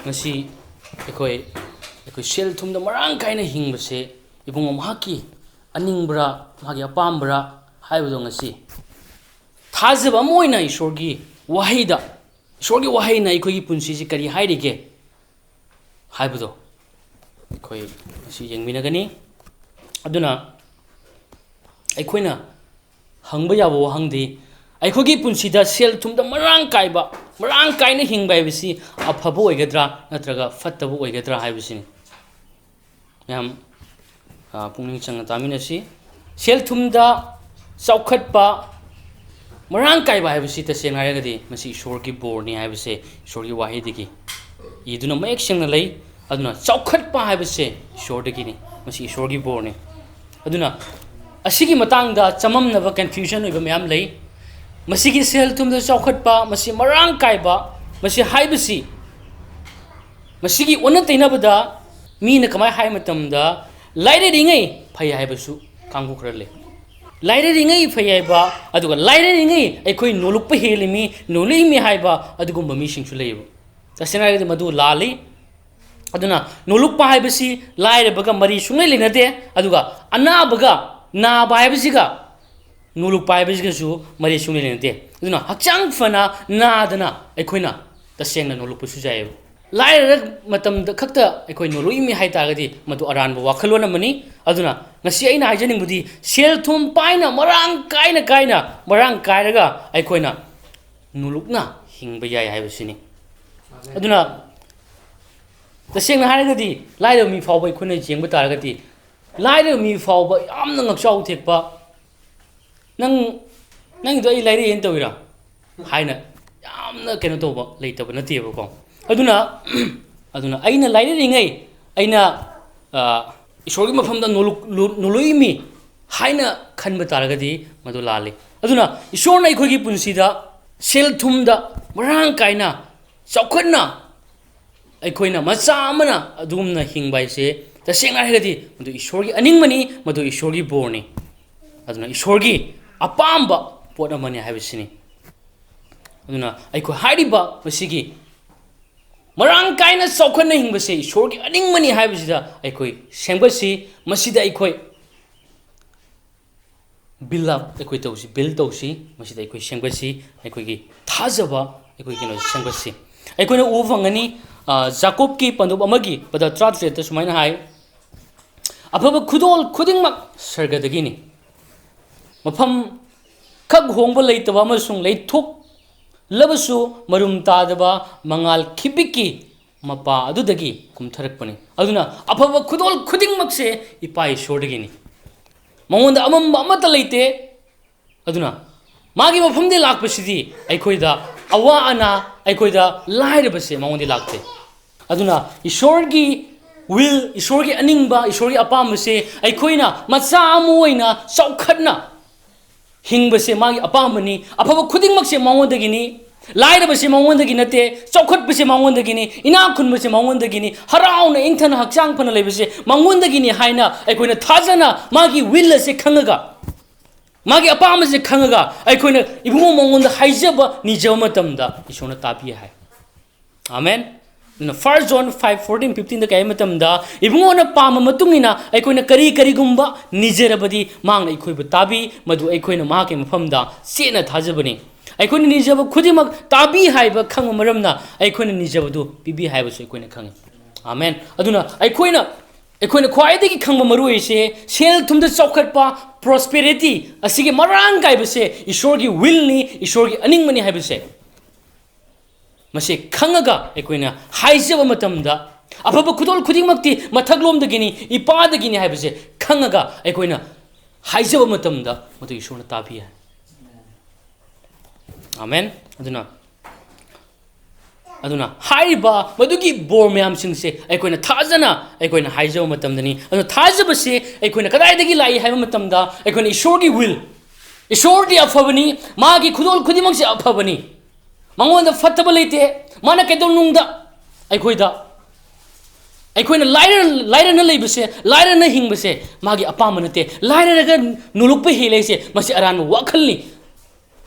ngasi ekoi sel thum da marang kaina hingbase ibung amhaki aningbra magi apambra haibudo ngasi thajaba moina ishorgi wahida ishorgi wahina ikoi punsi si kari hairige haibudo ekoi ngasi yengminagani aduna aikoina hangba yabo wahangdi aikogi punsida sel thum da marang kaina hingba bisi afabo oigadra natraga fattabo oigadra haibisini yam pungning changa taminasi sel thum da chaukhatpa marang kaiba haibisi ta sengaragadi masi ishorgi borni haibise ishorgi wahidigi iduna mayek sengna lei aduna chaukhatpa haibise ishordagi ni masi ishorgi borni aduna asigi matangda chamamnaba confusion oiba mayam lei masigi sel thum da chaukhatpa masi marang kaiba masi haibisi masigi onna tainabada mina kamai hai matamda laire ringai phai haibasu kangu khrale laire ringai phai haiba aduga laire ringai aikoi nolukpa helimi nolimi haiba adugumba mi singsu leibu tasena gadi madu lali aduna nolukpa haibasi laire baga mari sungai lenade aduga ana baga na ba haibasiga nuluk pai bisi su mari sungai lenade aduna hakchang fana na dana aikoina tasengna noluk pusu jai laire matam da khakta aikoi nolui mi hai tagadi madu aran ba wakhalona mani aduna ngasi aina haijaning budi sel thum paina marang kairaga aikoina nulukna hingba yai haibasini aduna tasengna haragadi laire mi fawba aikoina jengba taragadi laire mi fawba yamna ngakchau thekpa nang do ai laire yen tawira haina yamna keno toba leitaba nateba ko aduna aina laire ringai aina ishorgi mafamda noluimi haina khanba taragadi madu lali aduna ishorna ikhogi punsida sel thumda marang kaina chaukhatna aikoina macha amana adumna hingbai se tasengna hagadi madu ishorgi aningmani madu ishorgi borni aduna ishorgi apamba pota mani habisini aduna aiko hariba masigi marang kaina chaukhatna hingbase ishorgi aningmani habisida aikoi sengbasi masida aikoi build up aikoi tausi build tausi masida aikoi sengbasi aikoigi thajaba aikoi kino sengbasi aikoina uvangani jacob ki pandub amagi pada translate sumaina hai afaba khudol khudingmak sargadagini mafam khak hongba leitaba amasung leithok labasu marum tadaba mangal khibiki mapa adudagi kumtharakpani aduna afaba khudol khudingmakse ipa ishordagini mangonda amamba amata leite aduna magi mafamde lakpasidi aikoida awa ana aikoida lairabase mangonde lakte aduna ishorgi will ishorgi aningba ishorgi apamase aikoina macha amoina chaukhatna hingbase magi apamani afaba khudingmakse mangodagini lairabase mangodagi nate chaukhatbase mangodagini ina khunbase mangodagini harauna ingthana hakchang phana leibase mangodagini haina aikoina thajana magi will ase khangaga magi apamase khangaga aikoina ibungo mangonda haijaba nijaba matamda ishona tapi hai amen na 1 John 5:14-15 da kai matamda ibungona pama matungina aikoina kari gumba nijerabadi mangna ikoibu tabi madu aikoina mahake mafamda sena thajabani aikoina nijaba khudimak tabi haiba khang maramna aikoina nijabadu bibi haiba so aikoina khang amen aduna aikoina khwaidagi khangba maruise sel thumda chaukhatpa prosperity asige marang kaibase ishorgi will ni ishorgi aningmani haibase mase khangaga aikoina haijaba matamda afaba khudol khudingmakti mathaglomdagini ipadagini haibase khangaga aikoina haijaba matamda madu ishorna tabi hai amen aduna haiba madugi bor mayam singse aikoina thajana aikoina haijaba matamdani adu thajabase aikoina kadaidagi lai haiba matamda aikoina ishorgi will ishordi afabani magi khudol khudimangse afabani mangonda fataba leite mana kedol nungda aikoida ꯑꯩꯈꯣꯏꯅ ꯂꯥꯏꯔꯅ ꯂꯩꯕꯁꯦ ꯂꯥꯏꯔꯅ ꯍꯤꯡꯕꯁꯦ ꯃꯥꯒꯤ ꯑꯄꯥꯝꯕ ꯅꯠꯇꯦ ꯂꯥꯏꯔꯔꯒ ꯅꯣꯂꯨꯛꯄ ꯍꯦꯜꯂꯤꯁꯦ ꯃꯁꯤ ꯑꯔꯥꯟꯕ ꯋꯥꯈꯜꯅꯤ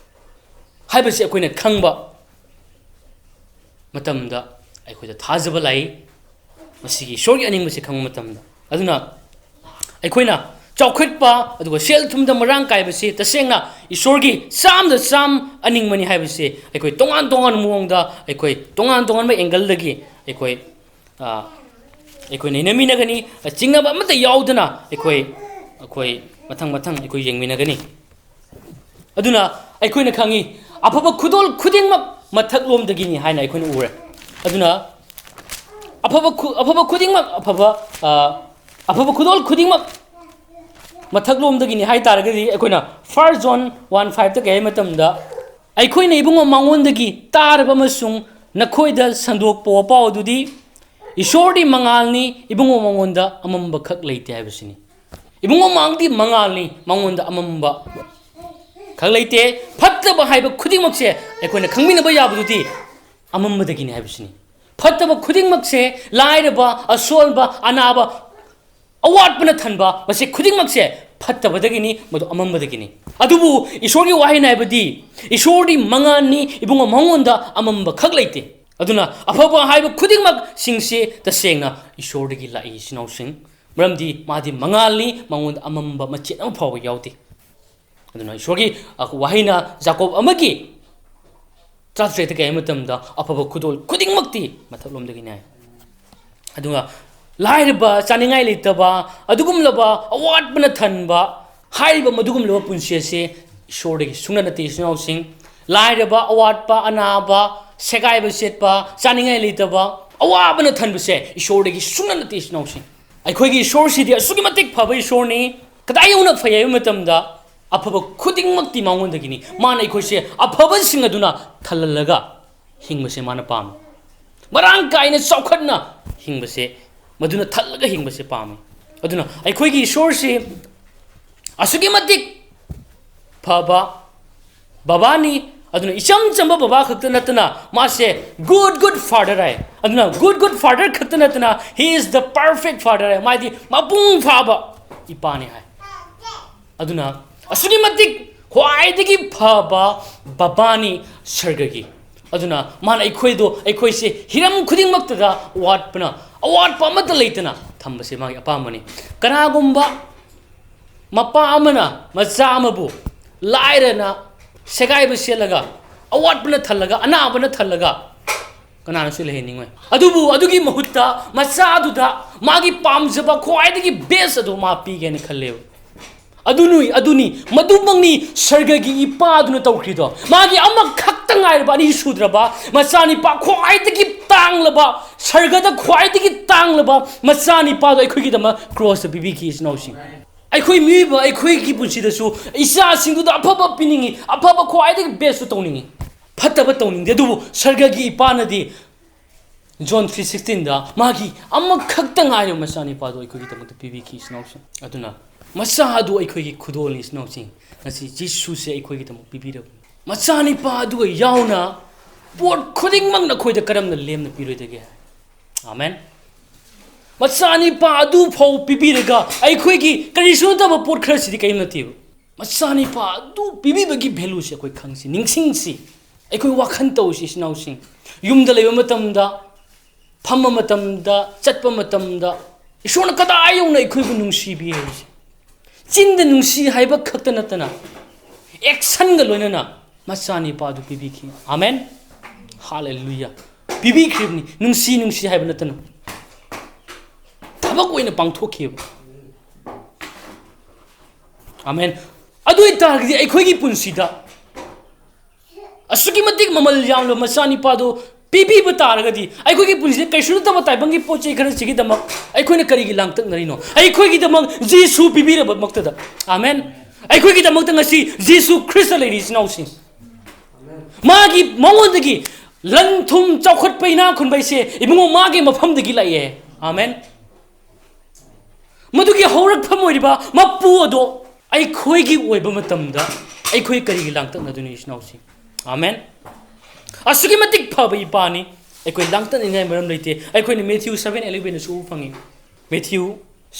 ꯍꯥꯏꯕꯁꯤ ꯑꯩꯈꯣꯏꯅ ꯈꯪꯕ ꯃꯇꯝꯗ ꯑꯩꯈꯣꯏꯗ ꯊꯥꯖꯕ ꯂꯥꯛꯏ ꯃꯁꯤꯒꯤ ꯏꯁꯣꯔꯒꯤ ꯑꯅꯤꯡꯕꯁꯤ ꯈꯪꯕ ꯃꯇꯝꯗ ꯑꯗꯨꯅ ꯑꯩꯈꯣꯏꯅ ꯆꯥꯎꯈꯠꯄ ꯑꯗꯨꯒ ꯁꯦꯜ ꯊꯨꯝꯗ ꯃꯔꯥꯡ ꯀꯥꯏꯕꯁꯤ ꯇꯁꯦꯡꯅ ꯏꯁꯣꯔꯒꯤ ꯆꯥꯝꯗ ꯆꯥꯝ ꯑꯅꯤꯡꯕꯅꯤ ꯍꯥꯏꯕꯁꯤ ꯑꯩꯈꯣꯏ ꯇꯣꯉꯥꯟ ꯇꯣꯉꯥꯟꯕ ꯃꯑꯣꯡꯗ ꯑꯩꯈꯣꯏ ꯇꯣꯉꯥꯟ ꯇꯣꯉꯥꯟꯕ ꯑꯦꯡꯒꯜꯗꯒꯤ ꯑꯩꯈꯣꯏꯅ ꯅꯩꯅꯃꯤꯟꯅꯒꯅꯤ ꯆꯤꯡꯅꯕ ꯑꯃꯠꯇ ꯌꯥꯎꯗꯅ ꯑꯩꯈꯣই ꯃꯊꯪ ꯑꯩꯈꯣꯏ ꯌꯦꯡꯃꯤꯟꯅꯒꯅꯤ ꯑꯗꯨꯅ ꯑꯩꯈꯣꯏꯅ ꯈꯪꯉꯤ ꯑꯐꯕ ꯈꯨꯗꯣꯜ ꯈꯨꯗꯤꯡꯃꯛ ꯃꯊꯛꯂꯣꯝꯗꯒꯤꯅꯤ ꯍꯥꯏꯅ ꯑꯩꯈꯣꯏꯅ ꯎꯔꯦ ꯑꯗꯨꯅ ꯑꯐꯕ ꯈꯨꯗꯤꯡꯃꯛ ꯑꯐꯕ ꯈꯨꯗꯣꯜ ꯈꯨꯗꯤꯡꯃꯛ ꯃꯊꯛꯂꯣꯝꯗꯒꯤꯅꯤ ꯍꯥꯏ ꯇꯥꯔꯒꯗꯤ ꯑꯩꯈꯣꯏꯅ 1 John 1:5ꯗ ꯀꯩ ꯍꯥꯏ ꯃꯇꯝꯗ ꯑꯩꯈꯣꯏꯅ ꯏꯕꯨꯡꯉꯣ ꯃꯉꯣꯟꯗꯒꯤ ꯇꯥꯔꯕ ꯑꯃꯁꯨꯡ ꯅꯈꯣꯏꯗ ꯁꯟꯗꯣꯛꯄ ꯋꯥꯄꯥꯎ ꯑꯗꯨꯗꯤ ꯏꯁꯣꯔꯗꯤ ꯃꯉꯥꯜꯅꯤ ꯏꯕꯨꯡꯉꯣ ꯃꯉꯣꯟꯗ ꯑꯃꯝꯕ ꯈꯛ ꯂꯩꯇꯦ ꯍꯥꯏꯕꯁꯤꯅꯤ ꯏꯕꯨꯡꯉꯣ ꯃꯉꯥꯜꯗꯤ ꯃꯉꯥꯜꯅꯤ ꯃꯉꯣꯟꯗ ꯑꯃꯝꯕ ꯈꯛ ꯂꯩꯇꯦ ꯐꯠꯇꯕ ꯍꯥꯏꯕ ꯈꯨꯗꯤꯡꯃꯛꯁꯦ ꯑꯩꯈꯣꯏꯅ ꯈꯪꯃꯤꯟꯅꯕ ꯌꯥꯕꯗꯨꯗꯤ ꯑꯃꯝꯕꯗꯒꯤꯅꯤ ꯍꯥꯏꯕꯁꯤನಿ ꯐꯠꯇꯕ ꯈꯨꯗꯤꯡꯃꯛꯁꯦ ꯂꯥꯏꯔꯕ ꯑꯁꯣꯜꯕ ꯑꯅꯥꯕ ꯑꯋꯥꯠꯄꯅ ꯊꯟꯕ ꯃꯁꯤ ꯈꯨꯗꯤꯡꯃꯛꯁꯦ ꯐꯠꯇꯕꯗꯒꯤꯅꯤ ꯃꯗꯨ ꯑꯃꯝꯕꯗꯒꯤꯅꯤ ꯑꯗꯨꯕꯨ ꯏꯁꯣꯔꯒꯤ ꯋꯥꯍꯩꯅ ꯍꯥꯏꯕꯗꯤ ꯏꯁꯣꯔꯗꯤ ꯃꯉꯥꯜꯅꯤ ꯏꯕꯨꯡꯉꯣ ꯃꯉꯣꯟꯗ ꯑꯃꯝꯕ ꯈꯛ ꯂꯩꯇꯦ ꯑꯗꯨꯅ ꯑꯐꯕ ꯍꯥꯏꯕ ꯈꯨꯗꯤꯡꯃꯛꯁꯤꯡꯁꯦ ꯇꯁꯦꯡꯅ ꯏꯁꯣꯔꯗꯒꯤ ꯂꯥꯛꯏ ꯏꯆꯤꯟꯅꯥꯎꯁꯤꯡ ꯃꯔꯝꯗꯤ ꯃꯥꯗꯤ ꯃꯉꯥꯜꯅꯤ ꯃꯉꯣꯟꯗ ꯑꯃꯝꯕ ꯃꯆꯦꯠ ꯑꯃ ꯐꯥꯎꯕ ꯌꯥꯎꯗꯦ ꯑꯗꯨꯅ ꯏꯁꯣꯔꯒꯤ ꯋꯥꯍꯩꯅ ꯖꯥꯀꯣꯕ ꯑꯃꯒꯤ 3:3ꯗ ꯀꯩ ꯍꯥꯏ ꯃꯇꯝꯗ ꯑꯐꯕ ꯈꯨꯗꯣꯜ ꯈꯨꯗꯤꯡꯃꯛꯇꯤ ꯃꯊꯛꯂꯣꯝꯗꯒꯤꯅꯤ ꯍꯥꯏ ꯑꯗꯨꯒ ꯂꯥꯏꯔꯕ ꯆꯥꯅꯤꯡꯉꯥꯏ ꯂꯩꯇꯕ ꯑꯗꯨꯒꯨꯝꯂꯕ ꯑꯋꯥꯠꯄꯅ ꯊꯟꯕ ꯍꯥꯏꯔꯤꯕ ꯃꯗꯨꯒꯨꯝꯂꯕ ꯄꯨꯟꯁꯤ ꯑꯁꯤ ꯏꯁꯣꯔꯗꯒꯤ ꯁꯨꯡꯅ ꯅꯠꯇꯦ ꯏꯆꯤꯟꯅꯥꯎꯁꯤꯡ ꯂꯥꯏꯔꯕ ꯑꯋꯥꯠꯄ ꯑꯅꯥꯕ ꯁꯦꯒꯥꯏꯕ ꯁꯦꯠꯄ ꯆꯥꯅꯤꯡꯉꯥꯏ ꯂꯩꯇꯕ ꯑꯋꯥꯕꯅ ꯊꯟꯕꯁꯦ ꯏꯁꯣꯔꯗꯒꯤ ꯁꯨꯡꯅ ꯅꯠꯇꯦ ꯏꯆꯤꯟꯅꯥꯎꯁꯤꯡ ꯑꯩꯈꯣꯏꯒꯤ ꯏꯁꯣꯔꯁꯤꯗꯤ ꯑꯁꯨꯛꯀꯤ ꯃꯇꯤꯛ ꯐꯕ ꯏꯁꯣꯔꯅꯤ ꯀꯗꯥꯏ ꯌꯧꯅ ꯐꯩ ꯍꯥꯏꯕ ꯃꯇꯝꯗ ꯑꯐꯕ ꯈꯨꯗꯤꯡꯃꯛꯇꯤ ꯃꯉꯣꯟꯗꯒꯤꯅꯤ ꯃꯥꯅ ꯑꯩꯈꯣꯏꯁꯦ ꯑꯐꯕꯁꯤꯡ ꯑꯗꯨꯅ ꯊꯜꯍꯜꯂꯒ ꯍꯤꯡꯕꯁꯦ ꯃꯥꯅ ꯄꯥꯝꯃꯤ ꯃꯔꯥꯡ ꯀꯥꯏꯅ ꯆꯥꯎꯈꯠꯅ ꯍꯤꯡꯕꯁꯦ ꯃꯗꯨꯅ ꯊꯜꯂꯒ ꯍꯤꯡꯕꯁꯦ ꯄꯥꯝꯃꯤ ꯑꯗꯨꯅ ꯑꯩꯈꯣꯏꯒꯤ ꯏꯁꯣꯔꯁꯤ ꯑꯁꯨꯛꯀꯤ ꯃꯇꯤꯛ ꯐꯕ ꯕꯕꯥꯅꯤ ꯑꯗꯨꯅ ꯏꯆꯝ ꯆꯝꯕ ꯕꯕꯥ ꯈꯛꯇ ꯅꯠꯇꯅ ꯃꯥꯁꯦ ꯒꯨꯗ ꯐꯥꯗꯔ ꯍꯥꯏ ꯑꯗꯨꯅ ꯒꯨꯗ ꯐꯥꯗꯔ ꯈꯛꯇ ꯅꯠꯇꯅ ꯍꯤ ꯏꯁ ꯗ ꯄꯔꯐꯦꯛಟ್ ꯐꯥꯗꯔ ꯍꯥꯏ ꯃꯥꯗꯤ ꯃꯄꯨꯡ ꯐꯥꯕ ꯏꯄꯥꯅꯤ ꯍꯥꯏ ꯑꯗꯨꯅ ꯑꯁꯨꯛꯀꯤ ꯃꯇꯤꯛ ꯈ꯭ꯋꯥꯏꯗꯒꯤ ꯐꯕ ꯕꯕꯥꯅꯤ ꯁꯔꯒꯒꯤ ꯑꯗꯨꯅ ꯃꯥꯅ ꯑꯩꯈꯣꯏꯁꯦ ꯍꯤꯔꯝ ꯈꯨꯗꯤꯡꯃꯛꯇꯗ ꯑꯋꯥꯠꯄ ꯑꯃꯠꯇ ꯂꯩꯇꯅ ꯊꯝꯕꯁꯦ ꯃꯥꯒꯤ ꯑꯄꯥꯝꯕꯅꯤ ꯀꯅꯥꯒꯨꯝꯕ ꯃꯄꯥ ꯑꯃꯅ ꯃꯆꯥ ꯑꯃꯕꯨ ꯂꯥꯏꯔꯅ ꯁꯦꯒꯥꯏꯕ ꯁꯦꯠꯂꯒ ꯑꯋꯥꯠꯄꯅ ꯊꯜꯂꯒ ꯑꯅꯥꯕꯅ ꯊꯜꯂꯒ ꯀꯅꯥꯅꯁꯨ ꯂꯩꯍꯟꯅꯤꯡꯉꯣꯏ ꯑꯗꯨꯕꯨ ꯑꯗꯨꯒꯤ ꯃꯍꯨꯠꯇ ꯃꯆꯥꯗꯨꯗ ꯃꯥꯒꯤ ꯄꯥꯝꯖꯕ ꯈ꯭ꯋꯥꯏꯗꯒꯤ ꯕꯦꯁ ꯑꯗꯨ ꯃꯥ ꯄꯤꯒꯦꯅ ꯈꯜꯂꯦꯕ ꯑꯗꯨꯅꯤ ꯃꯗꯨꯃꯛꯅꯤ ꯁꯔꯒꯒꯤ ꯏꯄꯥꯗꯨꯅ ꯇꯧꯈ꯭ꯔꯤꯗꯣ ꯃꯥꯒꯤ ꯑꯃꯈꯛꯇ ꯉꯥꯏꯔꯕ ꯑꯅꯤ ꯁꯨꯗ꯭ꯔꯕ ꯃꯆꯥꯅꯤꯄꯥ ꯈ꯭ꯋꯥꯏꯗꯒꯤ ꯇꯥꯡꯂꯕ ꯁꯔꯒꯗ ꯈ꯭ꯋꯥꯏꯗꯒꯤ ꯇꯥꯡꯂꯕ ꯃꯆꯥꯅꯤꯄꯥꯗꯣ ꯑꯩꯈꯣꯏꯒꯤꯗꯃꯛ ꯀ꯭ꯔꯣꯁꯇ ꯄꯤꯕꯤꯈꯤ ꯏꯆꯤꯟꯅꯥꯎꯁꯤꯡ ꯑꯩꯈꯣꯏ ꯃꯤꯑꯣꯏꯕ ꯑꯩꯈꯣꯏꯒꯤ ꯄꯨꯟꯁꯤꯗꯁꯨ ꯏꯆꯥꯁꯤꯡꯗꯨꯗ ꯑꯐꯕ ꯄꯤꯅꯤꯡꯉꯤ ꯑꯐꯕ ꯈ꯭ꯋꯥꯏꯗꯒꯤ ꯕꯦꯁꯇꯨ ꯇꯧꯅꯤꯡꯉꯤ ꯐꯠꯇꯕ ꯇꯧꯅꯤꯡꯗꯦ ꯑꯗꯨꯕꯨ ꯁꯔꯒꯒꯤ ꯏꯄꯥꯅꯗꯤ John 3:16ꯗ ꯃꯥꯒꯤ ꯑꯃꯈꯛꯇ ꯉꯥꯏꯔꯕ ꯃꯆꯥꯅꯤꯄꯥꯗꯣ ꯑꯩꯈꯣꯏꯒꯤꯗꯃꯛꯇ ꯄꯤꯕꯤꯈꯤ ꯏꯆꯤꯟꯅꯥꯎꯁꯤꯡ ꯑꯗꯨꯅ ꯃꯆꯥ ꯑꯗꯨ ꯑꯩꯈꯣꯏꯒꯤ ꯈꯨꯗꯣꯜꯅꯤ ꯏꯆꯤꯟꯅꯥꯎꯁꯤꯡ ꯉꯁꯤ ꯖꯤꯁꯨꯁꯦ ꯑꯩꯈꯣꯏꯒꯤꯗꯃꯛ ꯄꯤꯕꯤꯔꯕꯅꯤ ꯃꯆꯥꯅꯤꯄꯥ ꯑꯗꯨꯒ ꯌꯥꯎꯅ ꯄꯣꯠ ꯈꯨꯗꯤꯡꯃꯛ ꯅꯈꯣꯏꯗ ꯀꯔꯝꯅ ꯂꯦꯝꯅ ꯄꯤꯔꯣꯏꯗꯒꯦ ꯍꯥꯏ ꯑꯥꯃꯦꯟ ꯃꯆꯥꯅꯤꯄꯥ ꯑꯗꯨ ꯐꯥꯎ ꯄꯤꯕꯤꯔꯒ ꯑꯩꯈꯣꯏꯒꯤ ꯀꯔꯤꯁꯨ ꯅꯠꯇꯕ ꯄꯣꯠ ꯈꯔꯁꯤꯗꯤ ꯀꯔꯤꯝ ꯅꯠꯇꯦꯕ ꯃꯆꯥꯅꯤꯄꯥ ꯑꯗꯨ ꯄꯤꯕꯤꯕꯒꯤ ꯚꯦꯂꯨꯁꯦ ꯑꯩꯈꯣꯏ ꯈꯪꯁꯤ ꯅꯤꯡꯁꯤꯡꯁꯤ ꯑꯩꯈꯣꯏ ꯋꯥꯈꯜ ꯇꯧꯁꯤ ꯏꯆꯤꯟꯅꯥꯎꯁꯤꯡ ꯌꯨꯝꯗ ꯂꯩꯕ ꯃꯇꯝꯗ ꯐꯝꯕ ꯃꯇꯝꯗ ꯆꯠꯄ ꯃꯇꯝꯗ ꯏꯁꯣꯔꯅ ꯀꯗꯥꯏ ꯌꯧꯅ ꯑꯩꯈꯣꯏꯕꯨ ꯅꯨꯡꯁꯤꯕꯤ ꯍꯥꯏꯕꯁꯦ ꯆꯤꯟꯗ ꯅꯨꯡꯁꯤ ꯍꯥꯏꯕ ꯈꯛꯇ ꯅꯠꯇꯅ ꯑꯦꯛꯁꯟꯒ ꯂꯣꯏꯅꯅ ꯃꯆꯥꯅꯤꯄꯥꯗꯨ ꯄꯤꯕꯤꯈꯤ ꯑꯥꯃꯦꯟ ꯍꯥꯂꯦꯂꯨꯌꯥ ꯄꯤꯕꯤꯈ꯭ꯔꯤꯕꯅꯤ ꯅꯨꯡꯁꯤ ꯍꯥꯏꯕ ꯅꯠꯇꯅ ꯊꯕꯛ ꯑꯣꯏꯅ ꯄꯥꯡꯊꯣꯛꯈꯤꯕ ꯑꯥꯃꯦꯟ ꯑꯗꯨ ꯑꯣꯏꯇꯥꯔꯒꯗꯤ ꯑꯩꯈꯣꯏꯒꯤ ꯄꯨꯟꯁꯤꯗ ꯑꯁꯨꯛꯀꯤ ꯃꯇꯤꯛ ꯃꯃꯜ ꯌꯥꯝꯂꯕ ꯃꯆꯥꯅꯤꯄꯥꯗꯨ ꯄꯤꯕꯤꯕ ꯇꯥꯔꯒꯗꯤ ꯑꯩꯈꯣꯏꯒꯤ ꯄꯨꯟꯁꯤꯗ ꯀꯩꯁꯨ ꯅꯠꯇꯕ ꯇꯥꯏꯕꯪꯒꯤ ꯄꯣꯠ ꯆꯩ ꯈꯔꯁꯤꯒꯤꯗꯃꯛ ꯑꯩꯈꯣꯏꯅ ꯀꯔꯤꯒꯤ ꯂꯥꯡꯇꯛꯅꯔꯤꯅꯣ ꯑꯩꯈꯣꯏꯒꯤꯗꯃꯛ ꯖꯤꯁꯨ ꯄꯤꯕꯤꯔꯕꯃꯛꯇꯗ ꯑꯥꯃꯦꯟ ꯑꯩꯈꯣꯏꯒꯤꯗꯃꯛꯇ ꯉꯁꯤ ꯖꯤꯁꯨ ꯈ꯭ꯔꯤꯁꯇ ꯂꯩꯔꯤ ꯏꯆꯤꯟꯅꯥꯎꯁꯤꯡ ꯃꯥꯒꯤ ꯃꯉꯣꯟꯗꯒꯤ ꯂꯟ ꯊꯨꯝ ꯆꯥꯎꯈꯠꯄ ꯏꯅꯥ ꯈꯨꯟꯕ ꯍꯥꯏꯁꯦ ꯏꯕꯨꯡꯉꯣ ꯃꯥꯒꯤ ꯃꯐꯝꯗꯒꯤ ꯂꯥꯛꯑꯦ ꯑꯥꯃꯦꯟ ꯃꯗꯨꯒꯤ ꯍꯧꯔꯛꯐꯝ ꯑꯣꯏꯔꯤꯕ ꯃꯄꯨ ꯑꯗꯣ ꯑꯩꯈꯣꯏꯒꯤ ꯑꯣꯏꯕ ꯃꯇꯝꯗ ꯑꯩꯈꯣꯏ ꯀꯔꯤꯒꯤ ꯂꯥꯡꯇꯛꯅꯗꯣꯏꯅꯣ ꯏꯆꯤꯟꯅꯥꯎꯁꯤꯡ ꯑꯥꯃꯦꯟ ꯑꯁꯨꯛꯀꯤ ꯃꯇꯤꯛ ꯐꯕ ꯏꯄꯥꯅꯤ ꯑꯩꯈꯣꯏ ꯂꯥꯡꯇꯛꯅꯤꯡꯉꯥꯏ ꯃꯔꯝ ꯂꯩꯇꯦ ꯑꯩꯈꯣꯏꯅ ꯃꯦꯊ꯭ꯌꯨ 7:11ꯗꯁꯨ ꯎꯕ ꯐꯪꯉꯤ ꯃꯦꯊ꯭ꯌꯨ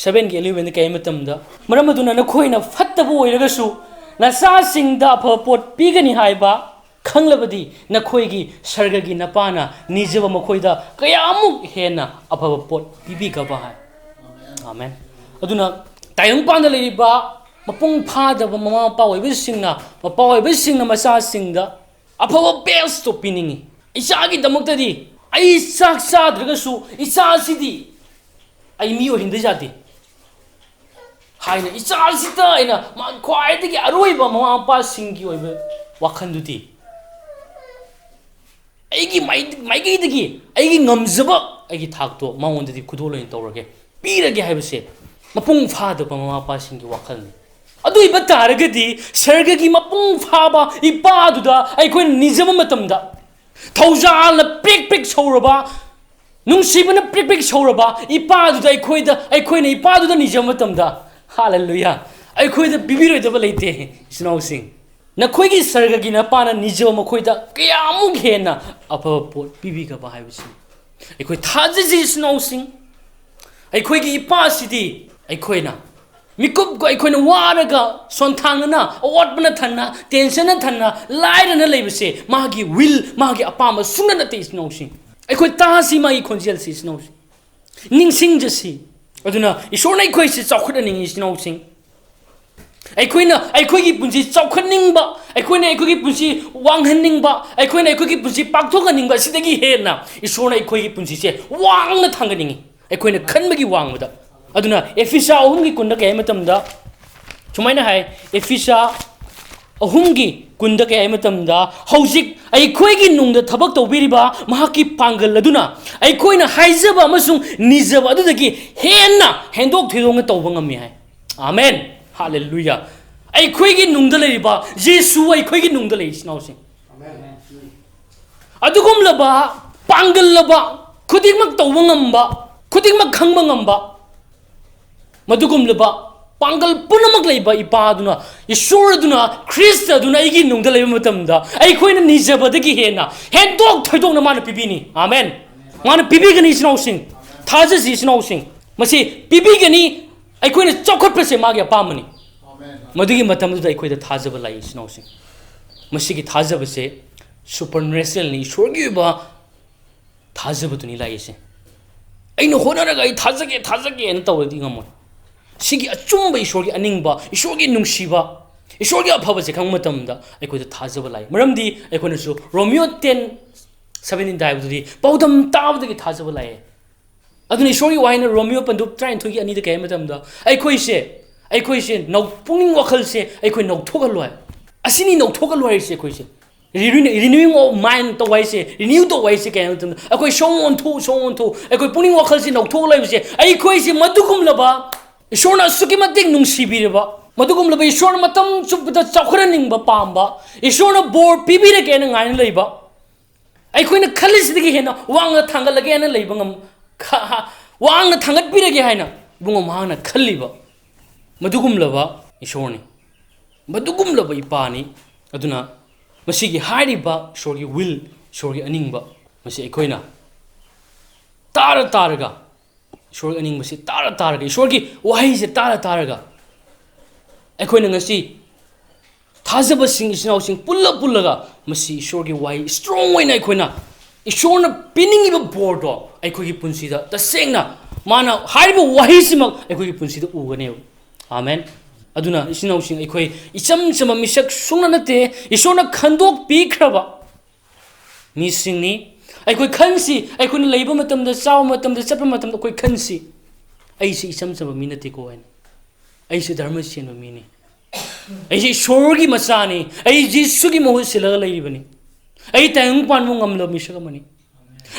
7:11 ꯀꯩ ꯃꯇꯝꯗ ꯃꯔꯝ ꯑꯗꯨꯅ ꯅꯈꯣꯏꯅ ꯐꯠꯇꯕ ꯑꯣꯏꯔꯒꯁꯨ ꯅꯆꯥꯁꯤꯡꯗ ꯑꯐꯕ ꯄꯣꯠ ꯄꯤꯒꯅꯤ ꯍꯥꯏꯕ ꯈꯪꯂꯕꯗꯤ ꯅꯈꯣꯏꯒꯤ ꯁꯔꯒꯒꯤ ꯅꯄꯥꯅ ꯅꯤꯖꯕ ꯃꯈꯣꯏꯗ ꯀꯌꯥꯃꯨꯛ ꯍꯦꯟꯅ ꯑꯐꯕ ꯄꯣꯠ ꯄꯤꯕꯤꯒꯕ ꯍꯥꯏ 아멘. ꯑꯗꯨꯅ ꯇꯥꯏꯕꯪꯄꯥꯟꯗ ꯂꯩꯔꯤꯕ ꯃꯄꯨꯡ ꯐꯥꯗꯕ ꯃꯃꯥ ꯃꯄꯥ ꯑꯣꯏꯕꯁꯤꯡꯅ ꯃꯆꯥꯁꯤꯡꯗ ꯑꯐꯕ ꯕꯦꯁꯇꯣ ꯄꯤꯅꯤꯡꯉꯤ ꯏꯆꯥꯒꯤꯗꯃꯛꯇꯗꯤ ꯑꯩ ꯆꯥꯛ ꯆꯥꯗ꯭ꯔꯒꯁꯨ ꯏꯆꯥꯁꯤꯗꯤ ꯑꯩ ꯃꯤ ꯑꯣꯏꯍꯟꯗ ꯌꯥꯗꯦ ꯍꯥꯏꯅ ꯏꯆꯥꯁꯤꯗ ꯑꯩꯅ ꯈ꯭ꯋꯥꯏꯗꯒꯤ ꯑꯔꯣꯏꯕ ꯃꯃꯥ ꯃꯄꯥꯁꯤꯡꯒꯤ ꯑꯣꯏꯕ ꯋꯥꯈꯜꯗꯨꯗꯤ ꯑꯩꯒꯤ ꯃꯥꯏꯀꯩꯗꯒꯤ ꯑꯩꯒꯤ ꯉꯝꯖꯕ ꯑꯩꯒꯤ ꯊꯥꯛꯇꯣ ꯃꯉꯣꯟꯗꯗꯤ ꯈꯨꯗꯣꯜ ꯑꯣꯏꯅ ꯇꯧꯔꯒꯦ ꯄꯤꯔꯒꯦ ꯍꯥꯏꯕꯁꯦ ꯃꯄꯨꯡ ꯐꯥꯗꯕ ꯃꯃꯥ ꯃꯄꯥꯁꯤꯡꯒꯤ ꯋꯥꯈꯜꯅꯤ ꯑꯗꯨ 이ꯕ ꯇꯥꯔꯒꯗꯤ ꯁꯔꯒꯒꯤ ꯃꯄꯨꯡ ꯐꯥꯕ ꯏꯄꯥꯗꯨꯗ ꯑꯩꯈꯣꯏꯅ ꯅꯤꯖꯕ ꯃꯇꯝꯗ ꯊꯧꯖꯥꯜꯅ ꯄ꯭ꯔꯤꯛ ꯄ꯭ꯔꯤꯛ ꯁꯧꯔꯕ ꯅꯨꯡꯁꯤꯕꯅ ꯄ꯭ꯔꯤꯛ ꯄ꯭ꯔꯤꯛ ꯁꯧꯔꯕ ꯏꯄꯥꯗꯨꯗ ꯑꯩꯈꯣꯏꯅ ꯏꯄꯥꯗꯨꯗ ꯅꯤꯖꯕ ꯃꯇꯝꯗ ሃሌlu야 ꯑꯩꯈꯣꯏꯗ ꯄꯤꯕꯤꯔꯣꯏꯗꯕ ꯂꯩꯇꯦ ꯏꯆꯤꯟꯅꯥꯎꯁꯤꯡ ꯅꯈꯣꯏꯒꯤ ꯁꯔꯒꯒꯤ ꯅꯄꯥꯅ ꯅꯤꯖꯕ ꯃꯈꯣꯏꯗ ꯀꯌꯥꯃꯨꯛ ꯍꯦꯟꯅ ꯑꯐꯕ ꯄꯣꯠ ꯄꯤꯕꯤꯒꯕ ꯍꯥꯏꯕꯁꯤꯅꯤ ꯑꯩꯈꯣꯏ ꯊꯥꯖꯁꯤ ꯏꯆꯤꯟꯅꯥꯎꯁꯤꯡ ꯑꯩꯈꯣꯏꯒꯤ ꯏꯄꯥꯁꯤꯗꯤ ꯑꯩꯈꯣꯏꯅ ꯃꯤꯀꯨꯞꯀ ꯑꯩꯈꯣꯏꯅ ꯋꯥꯔꯒ ꯁꯣꯟꯊꯥꯡꯅꯅ ꯑꯋꯥꯠꯄꯅ ꯊꯟꯅ ꯇꯦꯟꯁꯟꯅ ꯊꯟꯅ ꯂꯥꯏꯔꯅ ꯂꯩꯕꯁꯦ ꯃꯥꯒꯤ ꯋꯤꯜ ꯃꯥꯒꯤ ꯑꯄꯥꯝꯕ ꯁꯨꯡꯅ ꯅꯠꯇꯦ ꯏꯆꯤꯟꯅꯥꯎꯁꯤꯡ ꯑꯩꯈꯣꯏ ꯇꯥꯁꯤ ꯃꯥꯒꯤ ꯈꯣꯟꯖꯦꯜꯁꯤ ꯏꯆꯤꯟꯅꯥꯎꯁꯤꯡ ꯅꯤꯡꯁꯤꯡꯖꯁꯤ ꯑꯗꯨꯅ ꯏꯁꯣꯔꯅ ꯑꯩꯈꯣꯏꯁꯤ ꯆꯥꯎꯈꯠꯍꯟꯅꯤꯡꯉꯤ 이ꯆꯤꯟꯅꯥꯎꯁꯤꯡ ꯑꯩꯈꯣꯏꯅ ꯑꯩꯈꯣꯏꯒꯤ ꯄꯨꯟꯁꯤ ꯆꯥꯎꯈꯠꯅꯤꯡꯕ ꯑꯩꯈꯣꯏꯅ ꯑꯩꯈꯣꯏꯒꯤ ꯄꯨꯟꯁꯤ ꯋꯥꯡꯍꯟꯅꯤꯡꯕ ꯑꯩꯈꯣꯏꯅ ꯑꯩꯈꯣꯏꯒꯤ ꯄꯨꯟꯁꯤ ꯄꯥꯛꯊꯣꯛꯍꯟꯅꯤꯡꯕ ꯑꯁꯤꯗꯒꯤ ꯍꯦꯟꯅ ꯏꯁꯣꯔꯅ ꯑꯩꯈꯣꯏꯒꯤ ꯄꯨꯟꯁꯤꯁꯦ ꯋꯥꯡꯅ ꯊꯥꯡꯒꯠꯅꯤꯡꯉꯤ ꯑꯩꯈꯣꯏꯅ ꯈꯟꯕꯒꯤ ꯋꯥꯡꯃꯗ ꯑꯗꯨꯅ 에피사 3기 10ꯗ ꯀꯩ ꯃꯇꯝꯗ ꯁꯨꯃꯥꯏꯅ ꯍꯥꯏ 에피사 3기 10ꯗ ꯀꯩ ꯃꯇꯝꯗ ꯍꯧꯖꯤꯛ ꯑꯩꯈꯣꯏꯒꯤ ꯅꯨꯡꯗ ꯊꯕꯛ ꯇꯧꯕꯤꯔꯤꯕ ꯃꯍꯥꯛꯀꯤ ꯄꯥꯡꯒꯜ ꯑꯗꯨꯅ ꯑꯩꯈꯣꯏꯅ ꯍꯥꯏꯖꯕ ꯑꯃꯁꯨꯡ ꯅꯤꯖꯕ ꯑꯗꯨꯗꯒꯤ ꯍꯦꯟꯅ ꯍꯦꯟꯗꯣꯛ ꯊꯣꯏꯗꯣꯛꯅ ꯇꯧꯕ ꯉꯝꯃꯤ ꯍꯥꯏ 아멘 할렐루야 ꯑꯩꯈꯣꯏꯒꯤ ꯅꯨꯡꯗ ꯂꯩꯔꯤꯕ ꯌꯦꯁꯨ ꯑꯩꯈꯣꯏꯒꯤ ꯅꯨꯡꯗ ꯂꯩ 이ꯆꯤꯟꯅꯥꯎꯁꯤꯡ ꯑꯗꯨꯒꯨꯝꯂꯕ ꯄꯥꯡꯒꯜꯂꯕ ꯈꯨꯗꯤꯡꯃꯛ ꯇꯧꯕ ꯉꯝꯕ ꯈꯨꯗꯤꯡꯃꯛ ꯈꯪꯕ ꯉꯝꯕ ꯃꯗꯨꯒꯨꯝꯂꯕ ꯄꯥꯡꯒꯜ ꯄꯨꯝꯅꯃꯛ ꯂꯩꯕ ꯏꯄꯥꯗꯨꯅ ꯏꯁꯣꯔꯗꯨꯅ ꯈ꯭ꯔꯤꯁꯇ ꯑꯗꯨꯅ ꯑꯩꯒꯤ ꯅꯨꯡꯗ ꯂꯩꯕ ꯃꯇꯝꯗ ꯑꯩꯈꯣꯏꯅ ꯅꯤꯖꯕꯗꯒꯤ ꯍꯦꯟꯅ ꯍꯦꯟꯗꯣꯛ ꯊꯣꯏꯗꯣꯛꯅ ꯃꯥꯅ ꯄꯤꯕꯤꯅꯤ 아멘 ꯃꯥꯅ ꯄꯤꯕꯤꯒꯅꯤ 이ꯆꯤꯟꯅꯥꯎꯁꯤꯡ ꯊꯥꯖꯁꯤ 이ꯆꯤꯟꯅꯥꯎꯁꯤꯡ ꯃꯁꯤ ꯄꯤꯕꯤꯒꯅꯤ ꯑꯩꯈꯣꯏꯅ ꯆꯥꯎꯈꯠꯄꯁꯦ ꯃꯥꯒꯤ ꯑꯄꯥꯝꯕꯅꯤ ꯃꯗꯨꯒꯤ ꯃꯇꯝꯗꯨꯗ ꯑꯩꯈꯣꯏꯗ ꯊꯥꯖꯕ ꯂꯥꯛꯏ 이ꯆꯤꯟꯅꯥꯎꯁꯤꯡ ꯃꯁꯤꯒꯤ ꯊꯥꯖꯕꯁꯦ ꯁꯨꯄꯔꯅꯦꯆꯔꯦꯜꯅꯤ ꯏꯁꯣꯔꯒꯤ ꯑꯣꯏꯕ ꯊꯥꯖꯕꯗꯨꯅꯤ ꯂꯥꯛꯏꯁꯦ ꯑꯩꯅ ꯍꯣꯠꯅꯔꯒ ꯑꯩ ꯊꯥꯖꯒꯦꯅ ꯇꯧꯔꯗꯤ ꯉꯝꯃꯣꯏ ꯁꯤꯒꯤ ꯑꯆꯨꯝꯕ ꯏꯁꯣꯔꯒꯤ ꯑꯅꯤꯡꯕ ꯏꯁꯣꯔꯒꯤ ꯅꯨꯡꯁꯤꯕ ꯏꯁꯣꯔꯒꯤ ꯑꯐꯕꯁꯦ ꯈꯪꯕ ꯃꯇꯝꯗ ꯑꯩꯈꯣꯏꯗ ꯊꯥꯖꯕ ꯂꯥꯛꯏ ꯃꯔꯝꯗꯤ ꯑꯩꯈꯣꯏꯅꯁꯨ ꯔꯣꯃꯤꯌꯣ 10:17 ꯍꯥꯏꯕꯗꯨꯗꯤ ꯄꯥꯎꯗꯝ ꯇꯥꯕꯗꯒꯤ ꯊꯥꯖꯕ ꯂꯥꯛꯑꯦ ꯑꯗꯨꯅ ꯏꯁꯣꯔꯒꯤ ꯋꯥꯍꯩꯅ ꯔꯣꯃꯤꯌꯣ 12:2ꯒꯤ 2ꯗ ꯀꯩ ꯃꯇꯝꯗ ꯑꯩꯈꯣꯏꯁꯦ ꯄꯨꯛꯅꯤꯡ ꯋꯥꯈꯜꯁꯦ ꯑꯩꯈꯣꯏ ꯅꯧꯊꯣꯛꯍꯜꯂꯣ ꯍꯥꯏ ꯑꯁꯤꯅꯤ ꯅꯧꯊꯣꯛꯍꯜꯂꯣ ꯍꯥꯏꯔꯤꯁꯦ ꯑꯩꯈꯣꯏꯁꯦ ꯔꯤꯅ꯭ꯌꯨꯋꯤꯡ ꯑꯣꯐ ꯃꯥꯏꯟ ꯇꯧꯕ ꯍꯥꯏꯁꯦ ꯔꯤꯅ꯭ꯌꯨ ꯇꯧꯕ ꯍꯥꯏꯁꯦ ꯀꯩ ꯃꯇꯝꯗ ꯑꯩꯈꯣꯏ ꯁꯣꯡ ꯑꯣꯟꯊꯣꯛ ꯑꯩꯈꯣꯏ ꯄꯨꯛꯅꯤꯡ ꯋꯥꯈꯜꯁꯦ ꯅꯧꯊꯣꯛꯍꯜꯂꯣ ꯍꯥꯏꯕꯁꯦ ꯑꯩꯈꯣꯏꯁꯦ ꯃꯗꯨꯒꯨꯝꯂꯕ ꯏꯁꯣꯔꯅ ꯑꯁꯨꯛꯀꯤ ꯃꯇꯤꯛ ꯅꯨꯡꯁꯤꯕꯤꯔꯕ ꯃꯗꯨꯒꯨꯝꯂꯕ ꯏꯁꯣꯔꯅ ꯃꯇꯝ ꯆꯨꯞꯄꯗ ꯆꯥꯎꯈꯠꯍꯟꯅꯤꯡꯕ ꯄꯥꯝꯕ ꯏꯁꯣꯔꯅ ꯕꯣꯔ ꯄꯤꯕꯤꯔꯒꯦꯅ ꯉꯥꯏꯅ ꯂꯩꯕ ꯑꯩꯈꯣꯏꯅ ꯈꯜꯂꯤꯁꯤꯗꯒꯤ ꯍꯦꯟꯅ ꯋꯥꯡꯅ ꯊꯥꯡꯒꯠꯂꯒꯦꯅ ꯂꯩꯕ ꯋꯥꯡꯅ ꯊꯥꯡꯒꯠꯄꯤꯔꯒꯦ ꯍꯥꯏꯅ ꯏꯕꯨꯡꯉꯣ ꯃꯍꯥꯛꯅ ꯈꯜꯂꯤꯕ ꯃꯗꯨꯒꯨꯝꯂꯕ ꯏꯁꯣꯔꯅꯤ ꯃꯗꯨꯒꯨꯝꯂꯕ ꯏꯄꯥꯅꯤ ꯑꯗꯨꯅ ꯃꯁꯤꯒꯤ ꯍꯥꯏꯔꯤꯕ ꯏꯁꯣꯔꯒꯤ ꯋꯤꯜ ꯏꯁꯣꯔꯒꯤ ꯑꯅꯤꯡꯕ ꯃꯁꯤ ꯑꯩꯈꯣꯏꯅ ꯇꯥꯔꯒ ꯏꯁꯣꯔꯒꯤ ꯑꯅꯤꯡꯕꯁꯤ ꯇꯥꯔꯒ ꯏꯁꯣꯔꯒꯤ ꯋꯥꯍꯩꯁꯦ ꯇꯥꯔꯒ ꯑꯩꯈꯣꯏꯅ ꯉꯁꯤ ꯊꯥꯖꯕꯁꯤꯡ 이ꯆꯤꯟꯅꯥꯎꯁꯤꯡ ꯄꯨꯜꯂꯒ ꯃꯁꯤ ꯏꯁꯣꯔꯒꯤ ꯋꯥꯍꯩ ꯁ꯭ꯇ꯭ꯔꯣꯡ ꯑꯣꯏꯅ ꯑꯩꯈꯣꯏꯅ ꯏꯁꯣꯔꯅ ꯄꯤꯅꯤꯡꯉꯤꯕ ꯕꯣꯔꯗꯣ ꯑꯩꯈꯣꯏꯒꯤ ꯄꯨꯟꯁꯤꯗ ꯇꯁꯦꯡꯅ ꯃꯥꯅ ꯍꯥꯏꯔꯤꯕ ꯋꯥꯍꯩꯁꯤꯃꯛ ꯑꯩꯈꯣꯏꯒꯤ ꯄꯨꯟꯁꯤꯗ ꯎꯒꯅꯦꯕ 아멘 ꯑꯗꯨꯅ 이ꯆꯤꯟꯅꯥꯎꯁꯤꯡ ꯑꯩꯈꯣꯏ ꯏꯆꯝ ꯆꯝꯕ ꯃꯤꯁꯛ ꯁꯨꯡꯅ ꯅꯠꯇꯦ ꯏꯁꯣꯔꯅ ꯈꯟꯗꯣꯛꯄꯤꯈ꯭ꯔꯕ ꯃꯤꯁꯤꯡꯅꯤ ꯑꯩꯈꯣꯏ ꯈꯟꯁꯤ ꯑꯩꯈꯣꯏꯅ ꯂꯩꯕ ꯃꯇꯝꯗ ꯆꯥꯎꯕ ꯃꯇꯝꯗ ꯆꯠꯄ ꯃꯇꯝꯗ ꯑꯩꯈꯣꯏ ꯈꯟꯁꯤ ꯑꯩꯁꯤ ꯏꯆꯝ ꯆꯝꯕ ꯃꯤ ꯅꯠꯇꯦꯀꯣ ꯍꯥꯏꯅ ꯑꯩꯁꯤ ꯙꯔꯃ ꯆꯦꯟꯕ ꯃꯤꯅꯤ ꯑꯩꯁꯤ ꯏꯁꯣꯔꯒꯤ ꯃꯆꯥꯅꯤ ꯑꯩ ꯖꯤꯁꯨꯒꯤ ꯃꯍꯨꯠ ꯁꯤꯜꯂꯒ ꯂꯩꯔꯤꯕꯅꯤ ꯑꯩ ꯇꯥꯏꯕꯪ ꯄꯥꯟꯕ ꯉꯝꯂꯕ ꯃꯤꯁꯛ ꯑꯃꯅꯤ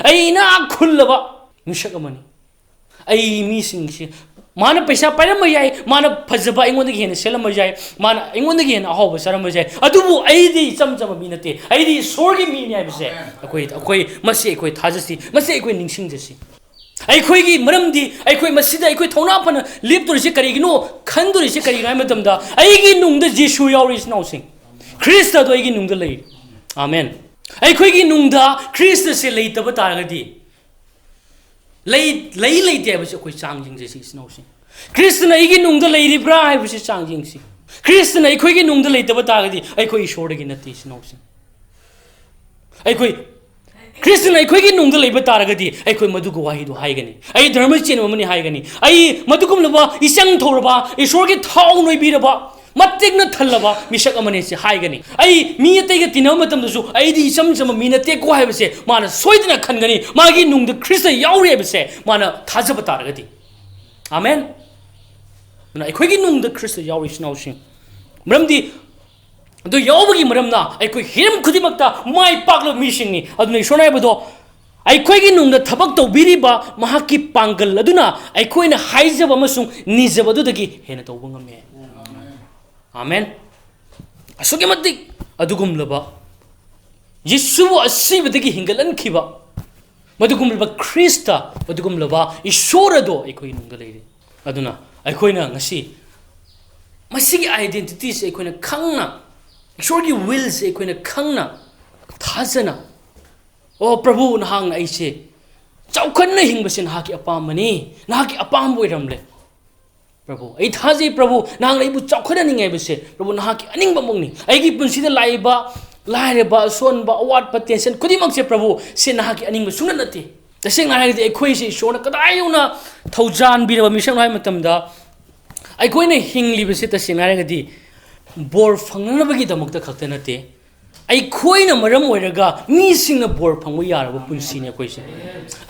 ꯑꯩ ꯏꯅꯥꯛ ꯈꯨꯜꯂꯕ ꯃꯤꯁꯛ ꯑꯃꯅꯤ ꯑꯩ ꯃꯤꯁꯤꯡꯁꯤ ꯃꯥꯅ ꯄꯩꯁꯥ ꯄꯥꯏꯔꯝꯕ ꯌꯥꯏ ꯃꯥꯅ ꯐꯖꯕ ꯑꯩꯉꯣꯟꯗꯒꯤ ꯍꯦꯟꯅ ꯁꯦꯠꯂꯝꯕ ꯌꯥꯏ ꯃꯥꯅ ꯑꯩꯉꯣꯟꯗꯒꯤ ꯍꯦꯟꯅ ꯑꯍꯥꯎꯕ ꯆꯥꯔꯝꯕ ꯌꯥꯏ ꯑꯗꯨꯕꯨ ꯑꯩꯗꯤ ꯏꯆꯝ ꯆꯝꯕ ꯃꯤ ꯅꯠꯇꯦ ꯑꯩꯗꯤ ꯏꯁꯣꯔꯒꯤ ꯃꯤꯅꯤ ꯍꯥꯏꯕꯁꯦ ꯃꯁꯤ ꯑꯩꯈꯣꯏ ꯊꯥꯖꯁꯤ ꯃꯁꯤ ꯑꯩꯈꯣꯏ ꯅꯤꯡꯁꯤꯡꯖꯁꯤ ꯑꯩꯈꯣꯏꯒꯤ ꯃꯔꯝꯗꯤ ꯑꯩꯈꯣꯏ ꯃꯁꯤꯗ ꯑꯩꯈꯣꯏ ꯊꯧꯅꯥ ꯐꯅ ꯂꯦꯞꯇꯣꯔꯤꯁꯤ ꯀꯔꯤꯒꯤꯅꯣ ꯈꯟꯗꯣꯔꯤꯁꯤ ꯀꯔꯤꯒꯤꯅꯣ ꯍꯥꯏꯕ ꯃꯇꯝꯗ ꯑꯩꯒꯤ ꯅꯨꯡꯗ ꯖꯤꯁꯨ ꯌꯥꯎꯔꯤ ꯏꯆꯤꯟꯅꯥꯎꯁꯤꯡ ꯈ꯭ꯔꯤꯁꯇ ꯑꯗꯨ ꯑꯩꯒꯤ ꯅꯨꯡꯗ ꯂꯩ 아멘 ꯑꯩꯈꯣꯏꯒꯤ ꯅꯨꯡꯗ ꯈ꯭ꯔꯤꯁꯇꯁꯦ ꯂꯩꯇꯕ ꯇꯥꯔꯒꯗꯤ ꯂꯩꯇꯦ ꯍꯥꯏꯕꯁꯤ ꯑꯩꯈꯣꯏ ꯆꯥꯡ ꯌꯦꯡꯖꯁꯤ ꯏꯆꯤꯟꯅꯥꯎꯁꯤꯡ ꯈ꯭ꯔꯤꯁꯇꯅ ꯑꯩꯒꯤ ꯅꯨꯡꯗ ꯂꯩꯔꯤꯕ꯭ꯔꯥ ꯍꯥꯏꯕꯁꯤ ꯆꯥꯡ ꯌꯦꯡꯁꯤ ꯈ꯭ꯔꯤꯁꯇꯅ ꯑꯩꯈꯣꯏꯒꯤ ꯅꯨꯡꯗ ꯂꯩꯇꯕ ꯇꯥꯔꯒꯗꯤ ꯑꯩꯈꯣꯏ ꯏꯁꯣꯔꯗꯒꯤ ꯅꯠꯇꯦ ꯏꯆꯤꯟꯅꯥꯎꯁꯤꯡ ꯑꯩꯈꯣꯏ ꯈ꯭ꯔꯤꯁꯇꯅ ꯑꯩꯈꯣꯏꯒꯤ ꯅꯨꯡꯗ ꯂꯩꯕ ꯇꯥꯔꯒꯗꯤ ꯑꯩꯈꯣꯏ ꯃꯗꯨꯒꯤ ꯋꯥꯍꯩꯗꯨ ꯍꯥꯏꯒꯅꯤ ꯑꯩ ꯙꯔꯃ ꯆꯦꯟꯕ ꯑꯃꯅꯤ ꯍꯥꯏꯒꯅꯤ ꯑꯩ ꯃꯗꯨꯒꯨꯝꯂꯕ ꯏꯆꯪ ꯊꯧꯔꯕ ꯏꯁꯣꯔꯒꯤ ꯊꯥꯎ ꯅꯣꯏꯕꯤꯔꯕ ꯃꯇꯤꯛꯅ ꯊꯜꯂꯕ ꯃꯤꯁꯛ ꯑꯃꯅꯤ ꯍꯥꯏꯒꯅꯤ ꯑꯩ ꯃꯤ ꯑꯇꯩꯒ ꯇꯤꯟꯅꯕ ꯃꯇꯝꯗꯁꯨ ꯑꯩꯗꯤ ꯏꯆꯝ ꯆꯝꯕ ꯃꯤ ꯅꯠꯇꯦꯀꯣ ꯍꯥꯏꯕꯁꯦ ꯃꯥꯅ ꯁꯣꯏꯗꯅ ꯈꯟꯒꯅꯤ ꯃꯥꯒꯤ ꯅꯨꯡꯗ ꯈ꯭ꯔꯤꯁꯇ ꯌꯥꯎꯔꯤ ꯍꯥꯏꯕꯁꯦ ꯃꯥꯅ ꯊꯥꯖꯕ ꯇꯥꯔꯒꯗꯤ 아멘 ꯑꯗꯨꯅ ꯑꯩꯈꯣꯏꯒꯤ ꯅꯨꯡꯗ ꯈ꯭ꯔꯤꯁꯇ ꯌꯥꯎꯔꯤ ꯏꯆꯤꯟꯅꯥꯎꯁꯤꯡ ꯃꯔꯝꯗꯤ ꯑꯗꯨ ꯌꯥꯎꯕꯒꯤ ꯃꯔꯝꯅ ꯑꯩꯈꯣꯏ ꯍꯤꯔꯝ ꯈꯨꯗꯤꯡꯃꯛꯇ ꯃꯥꯏ ꯄꯥꯛꯂꯕ ꯃꯤꯁꯤꯡꯅꯤ ꯑꯗꯨꯅ ꯏꯁꯣꯔꯅ ꯍꯥꯏꯕꯗꯣ ꯑꯩꯈꯣꯏꯒꯤ ꯅꯨꯡꯗ ꯊꯕꯛ ꯇꯧꯕꯤꯔꯤꯕ ꯃꯍꯥꯛꯀꯤ ꯄꯥꯡꯒꯜ ꯑꯗꯨꯅ ꯑꯩꯈꯣꯏꯅ ꯍꯥꯏꯖꯕ ꯑꯃꯁꯨꯡ ꯅꯤꯖꯕ ꯑꯗꯨꯗꯒꯤ ꯍꯦꯟꯅ ꯇꯧꯕ ꯉꯝꯃꯦ 아멘 ꯑꯁꯨꯛꯀꯤ ꯃꯇꯤꯛ ꯑꯗꯨꯒꯨꯝꯂꯕ ꯌꯤꯁꯨꯕꯨ ꯑꯁꯤꯕꯗꯒꯤ ꯍꯤꯡꯒꯠꯍꯟꯈꯤꯕ ꯃꯗꯨꯒꯨꯝꯂꯕ ꯈ꯭ꯔꯤꯁꯇ ꯃꯗꯨꯒꯨꯝꯂꯕ ꯏꯁꯣꯔ ꯑꯗꯣ ꯑꯩꯈꯣꯏꯒꯤ ꯅꯨꯡꯗ ꯂꯩꯔꯤ ꯑꯗꯨꯅ ꯑꯩꯈꯣꯏꯅ ꯉꯁꯤ ꯃꯁꯤꯒꯤ ꯑꯥꯏꯗꯦꯟꯇꯤꯇꯤꯁꯦ ꯑꯩꯈꯣꯏꯅ ꯈꯪꯅ ꯏꯁꯣꯔꯒꯤ ꯋꯤꯜꯁꯦ ꯑꯩꯈꯣꯏꯅ ꯈꯪꯅ ꯊꯥꯖꯅ ꯑꯣ ꯄ꯭ꯔꯚꯨ ꯅꯍꯥꯛꯅ ꯑꯩꯁꯦ ꯆꯥꯎꯈꯠꯅ ꯍꯤꯡꯕꯁꯦ ꯅꯍꯥꯛꯀꯤ ꯑꯄꯥꯝꯕꯅꯤ ꯅꯍꯥꯛꯀꯤ ꯑꯄꯥꯝꯕ ꯑꯣꯏꯔꯝꯂꯦ ꯄ꯭ꯔꯚꯨ ꯑꯩ ꯊꯥꯖꯩ ꯄ꯭ꯔꯚꯨ ꯅꯍꯥꯛꯅ ꯑꯩꯕꯨ ꯆꯥꯎꯈꯠꯍꯟꯅꯤꯡꯉꯦ ꯍꯥꯏꯕꯁꯦ ꯄ꯭ꯔꯚꯨ ꯅꯍꯥꯛꯀꯤ ꯑꯅꯤꯡꯕꯃꯛꯅꯤ ꯑꯩꯒꯤ ꯄꯨꯟꯁꯤꯗ ꯂꯥꯛꯏꯕ ꯂꯥꯏꯔꯕ ꯑꯁꯣꯟꯕ ꯑꯋꯥꯠꯄ ꯇꯦꯟꯁꯟ ꯈꯨꯗꯤꯡꯃꯛꯁꯦ ꯄ꯭ꯔꯚꯨ ꯁꯤ ꯅꯍꯥꯛꯀꯤ ꯑꯅꯤꯡꯕ ꯁꯨꯡꯅꯠ ꯅꯠꯇꯦ तसेंना हाइदि अखोइसे ईश्वरना कदाइ यौना थौजान बिरबा मिसंग हाइ मतमदा अखोइना हिंगलिबसे तसेंना हाइगदि बोर फंगनबगी दमकता खक्ता नते अखोइना मरम ओइरगा मीसिंगना बोर फंगबा यारबा पुंसिने अखोइसे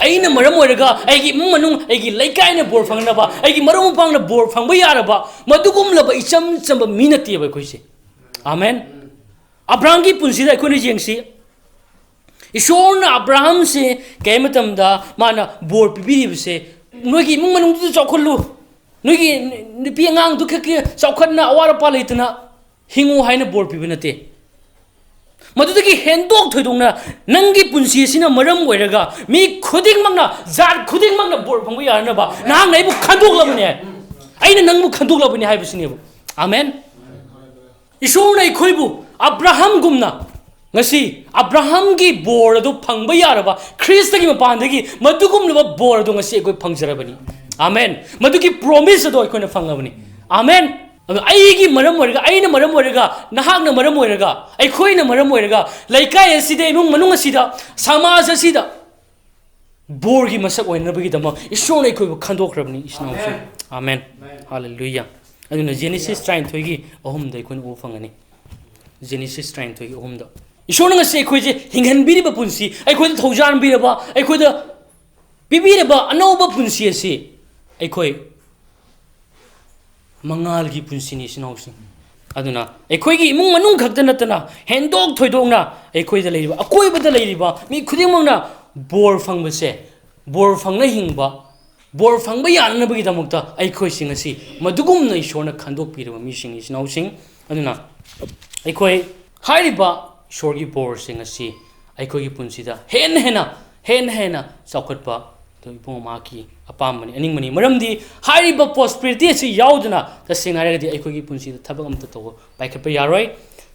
अइना मरम ओइरगा अइगी मनुंग अइगी लैकाइना बोर फंगनबा अइगी मरम पांगना बोर फंगबा यारबा मदुगुमलबा इचम चंबा मी नतेबा अखोइसे आमेन अब्राहम की पुंसिदा अखोइना जेंगसी ईश्वर अब्राहम से कई मतमदा माना बोर पिबीरिबसे नोगी इमुंग मनुंग चौखलु नोगी नुपी अंगांग दु खके चौखना अवार पा लेतना हिंगु हाइना बोर पिबे नते मदुदगी हेंदोक थोइदोंना नंगी पुंसि सिना मरम ओइरगा मी खुदिंगमंगना जात खुदिंगमंगना बोर फंगबा यारनबा नांग नाइबु खंदोकलबने आइना नंगबु खंदोकलबने हाइबसिनेबु आमेन ईश्वर नै खोइबु Abraham गुमना ngasi abraham gi bor adu phangba yaraba christ gi mapan gi madugum laba bor adu ngasi ekoi phangjarabani amen madugi promise adu ekoi na phangabani amen ai gi maram oiraga aina maram oiraga nahak na maram oiraga ekoi na maram oiraga laikai asida imung manung asida samaj asida bor gi masak oinabagi dama ishon ekoi bu khandokrabani isnausu amen hallelujah aduna genesis 3 gi ohum da ekoi u phangani genesis 3 gi ohum da ईश्वर से अखोजे हिंगनबीब पुंसी अखोद थौजानबीब अखोद पीबीब अनौब पुंसी असी अखोय मंगाल की पुंसीनी सिनौसी अदुना अखोयगी इमुंग मनुंग खक्त नतना हेंदोक थोइदोंगना अखोयद लेरिबा अकोयबद लेरिबा मी खुदिंगमंगना bore फंगबसे bore फंगना हिंगबा bore फंगबा यानबगी दमकता अखोय सिंगसी मदुगुमना ईश्वरना खंदोक Pirba मी सिंग सिनौसिंग अदुना अखोय हाइरिबा ईश्वर की bore से ngasi अखोई की पुंसीदा हेन चौखटपा तो इपुंग माकी अपामनी अनिंगमनी मरमदी हाइरिबा पोस्पेरिटी से याउदना तसेंग हाइरगदि अखोई की पुंसीदा थबक अमत तो पाइखप यारोय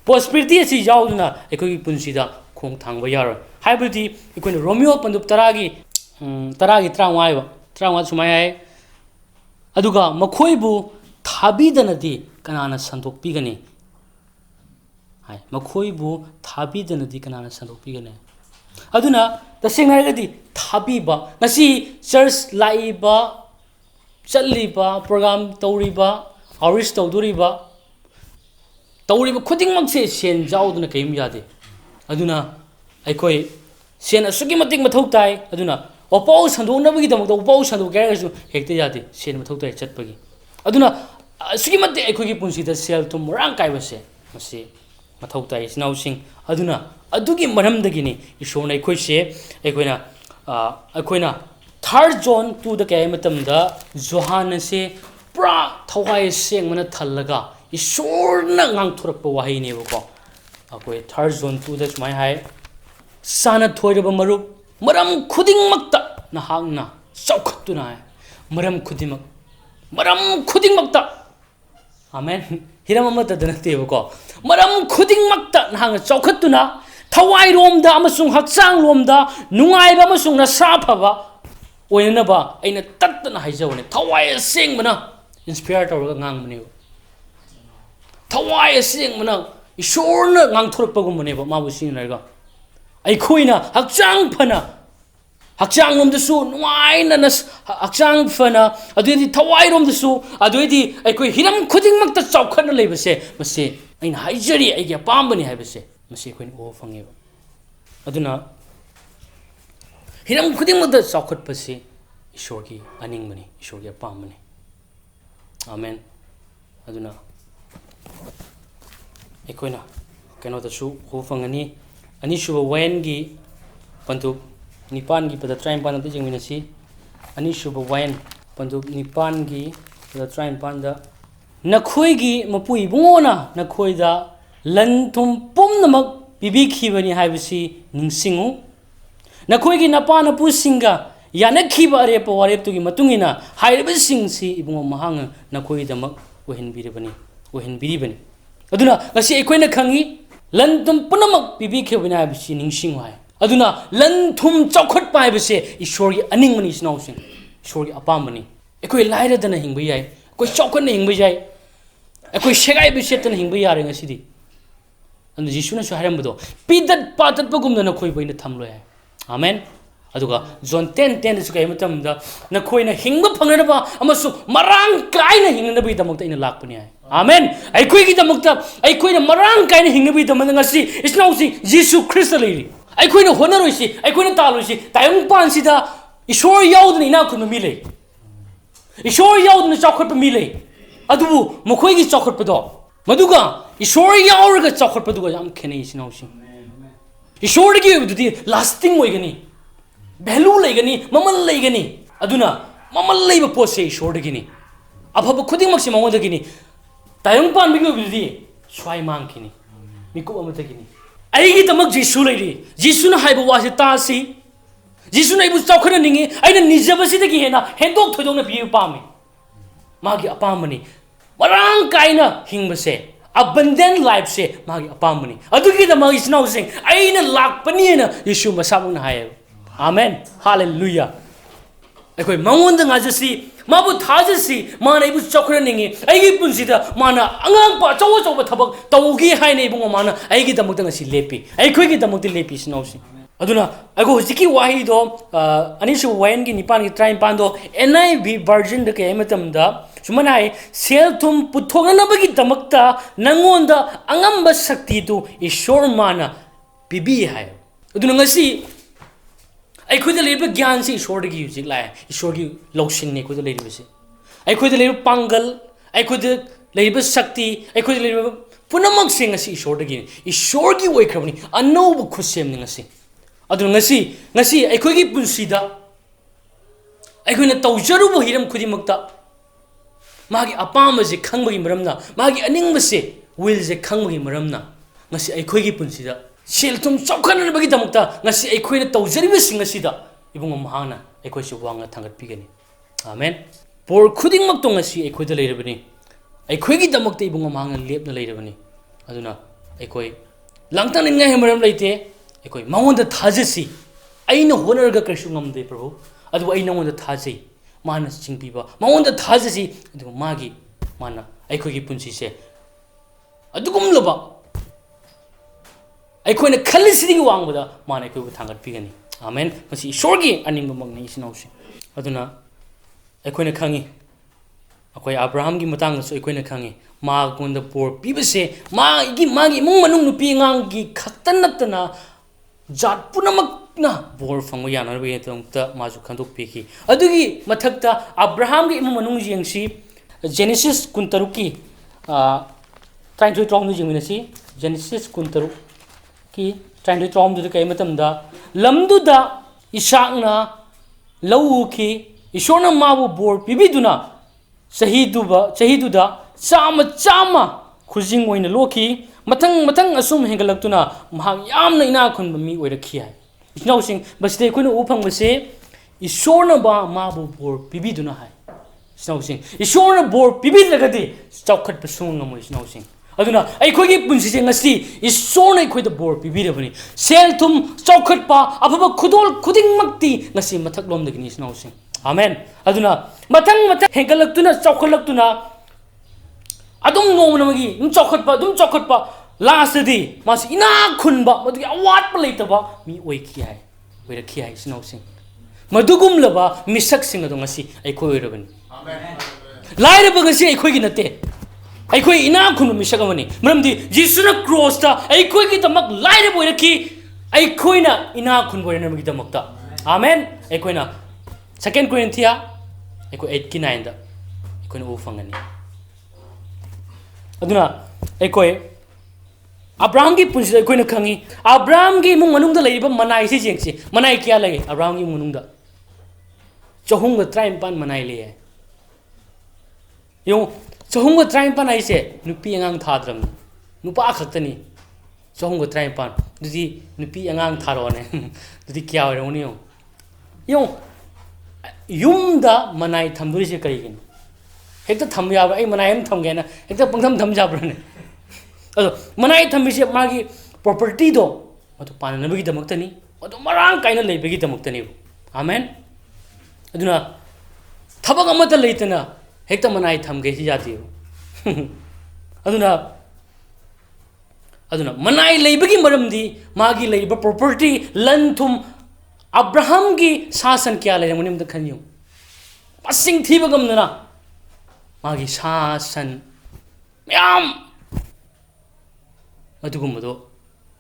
पोस्पेरिटी से याउदना अखोई की पुंसीदा खोंग थांगबा यारोय हाइबदि इकोइन रोमियो पंदुप तरागी त्रांवाइबा सुमाय हाय अदुगा मखोइबु थाबीदनदि कनाना संतोकपिगनी हाय मखोइबु थाबीदनदि कनाना संदोकपिगने अदुना तसेंग हाइगदि थाबीबा ngasi चर्च लाइबा चल्लीबा प्रोग्राम तौरीबा आउरिस तौदोरीबा खुदिंगमक्से सेन जाउदुना कयम यादे अदुना अखोय सेन असुगी मतिक मथौ ताय अदुना ओपाउ संदोनबगी दमक ओपाउ संदो केरगसु हेक्ते यादे सेन मथौ ताय चटपगी अदुना असुगी मते अखोयगी पुंसीदा सेल तुम मोरांग कायबसे मसे मथौ ताय सिनाउसिंग अदुना अदुगी मरमदगिनी ईश्वरना अखोइना थर्ड जोन 2 द कय मतमदा जोहान से पुरा थौहाय सेंग मन थल्लगा ईश्वरना ngang वाही नेबको अखोय थर्ड जोन 2 द सुमाय हाय साना थोइरब मरुप मरम खुदिंगमक्ता नहांगना चौखत्तुना मरम खुदिंगमक्ता आमेन हिरम अमत दनतेबको मरम खुदिंगमक्ता नहांग चौखत्तुना thawai romda amasung hakchang lomda nungaiba amasung nasa phaba oinanaba aina tattana haijawne thawai asengmana inspire tawraga ngangbane thawai asengmana ishorna ngangthorpagumbaneba mabu sinarga aikhoina hakchang phana hakchang lomdasu nuaina nas hakchang phana aduidi thawai romdasu aduidi aikoi hiram khudingmakta chawkhana leibase mase aina haijari aigi apambani haibase mase koin o fangeba aduna hiram khudingmakta chawkhatpase ishorgi aningbani ishorgi apambani amen aduna aikoina kano dasu ho fangani ani shuba wayangi pantu nipan gi pada train pan da jingmina si ani shuba wayan pantu nipan gi pada train pan da nakhoi gi mapui bungona nakhoi da lan thum pumnamak bibi khibani haibasi ningsingu nakhoi gi napana pu singa yana khiba are pa warep tu gi matungina haiba singsi ibungo mahang nakhoi damak ohin biribani ohin biribani aduna ngasi aikoina khangi lan thum punamak bibi khibani haibasi ningsingu hai aduna lan thum chawkhat pa haibase ishorgi aningmani snawsing ishorgi apamani ekoi laira dana hingba yai koi chawkhat na hingba yai ekoi shegai bisetana hingba yare ngasidi andu jisuna su harambudo pidat patat pagumna na khoi boina thamlo yai amen aduga John 10:10 su kai matamda na khoina hingba phangnaba amasu marang kaina hingnaba idamakta ina lakpani ai amen ai khoi gi damakta ai khoina marang kaina hingnaba idamanda ngasi isnausi Jesus Christ leiri ai khoina honaroisi ai khoina taloisi tayong pansida ishor yaudna ina khunma mi lei ishor yaudna chawkhatpa mi lei adubu mokhoi gi chawkhatpado maduga ishor yauraga chawkhatpaduga yam khenei isnausi ishor gi obdudi lasting oigani value leigani mamal leigani aduna mamal leiba pose ishor gini afaba khuding maksi mamoda gini tayong pan bi obdudi swai mangkini miku amata gini aigi tamak jisu leiri jisu na haiba wase tasi jisu na ibu chawkhana ningi aina nijabasi dagi hena hendok thodong na biu pami magi apamani marang kaina hingbase abundant life se magi apamani adugi da magi snow sing aina lakpani na yesu masabung na haye amen hallelujah ekoi mangonda ngajasi mabu thajasi mana ibu chawkhana ningi aigi punsida mana angang pa chawa chawa thabak tawgi haine ibungo mana aigi damukta ngasi lepi aikoi gi damukti lepi snow sing aduna ago hojiki wahi do anisu wayan gi nipan gi train pando NIV version de ke matamda sumanai sel thum puthongna bagi damakta nangonda angamba shakti tu ishor mana bibi hai aduna ngasi aikhoida leiba gyan si ishor gi yujik lai ishor gi losing ne khoida leiba si aikhoida leiba pangal aikhoida leiba shakti aikhoida leiba punamak sing asi ishor gi oikrabni anobu khusem ni ngasi adun ngasi aikhoigi punsida aikhoina tawjarubu hiram khudimakta magi apama je khangbagi maramna magi aningbase will je khangbagi maramna ngasi aikhoigi punsida sel tum chawkhana bagi damakta ngasi aikhoina tawjariba singasida ibungo mahana aikhoisi wanga thangat pigani amen por khudingmak to ngasi aikhoida leirabani aikhoigi damakta ibungo mahana lepna leirabani aduna aikoi langtan inga hemaram leite aikoi mangonda thajasi aina honarga kaishu ngamde prabhu adu aina ngonda thajai mana chingpiba mangonda thajasi adu magi mana aikhoigi punsi se adugumloba aikhoina khallisidi wangbada mana aikoi thangat pigani amen masi ishorgi aningba magni isinausi aduna aikhoina khangi akoi Abraham gi matang so aikhoina khangi ma gonda por pibase magi mung manung nupi ngang gi khaktan natna jat punamakna bor fango yana be tongta maju khandok peki adugi mathakta Abraham gi imum manung jengsi Genesis kuntaruki 33 nu jingminasi Genesis kuntaru ki 33 du kai matamda lamduda Isakna lawuki ishona mabu bor pibiduna sahiduda chama khujing oina loki matang asum hengalaktuna mahang yamna ina khunba mi oirakhi hai isnau sing basde koina uphang base ishorna ba mabu bor pibiduna hai isnau sing ishorna bor pibidagadi chawkhat pasung ngamo isnau sing aduna aikhoi gi punsi se ngasi isor na khoi da bor pibire bani sel thum chokhat pa ababa khudol khuding makti ngasi mathak lom dagini snow sing amen aduna matang matang hengalak tuna chokhalak tuna adum no namagi chokhat pa last di mas ina khunba madu awat pa leitaba mi oi khiyai oira khiyai snow sing madugum laba misak sing adu ngasi aikhoi oirabani amen laira ba ngasi aikhoi gi nate aikhoi ina khunba misak amani maramdi jisuna cross ta aikhoi gi tamak laira boira ki aikhoi na ina khunba oira namagi tamakta amen aikhoi na second Corinthians aikhoi 8 ki 9 da aikhoi na ufangani aduna aikhoi Abraham ki punsi aikhoi na khangi Abraham ki mung manung da leiba manai si jengsi manai kya lagi Abraham ki manung da chahung ga train pan manai le yo chahung ga train pan ai se nupi angang thadram nupa khaktani chahung ga train pan dudi nupi angang tharo ne dudi kya oi roni yo yum da manai thamduri se kai gin hekta tham ya ai manai am tham ge na hekta pangtham tham ja bra ne ado manai tham se magi property do ado pan na bagi damak tani ado marang kaina lei bagi damak tani amen aduna thabak amata leitana hekta manai tham ge si jati aduna manai leibagi maramdi magi leiba property lan thum Abraham ki sasan kya le munim da khanyo pasing thiba gamna magi sasan myam adugumado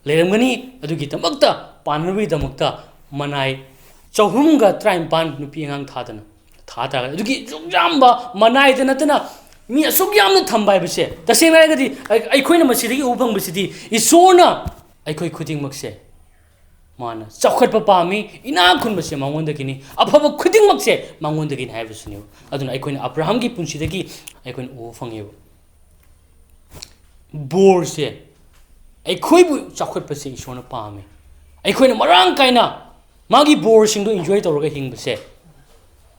leramgani adugi tamakta panarbi tamakta manai chahumga train pan nupi angang thadana thada adugi jamba manai da natana mi asuk yamna thambai bse tasena gadi aikhoina masidi ubang basidi isona aikhoi khuding makse mana chakhat pa pami ina khun base mangonda kini afaba khuding makse mangonda kini haibusni aduna aikhoina Abraham ki punsi dagi aikhoina u phangyo bor se aikhoi bu chakhat pa se isona pami aikhoina marang kaina magi bor sing do enjoy tawraga hing base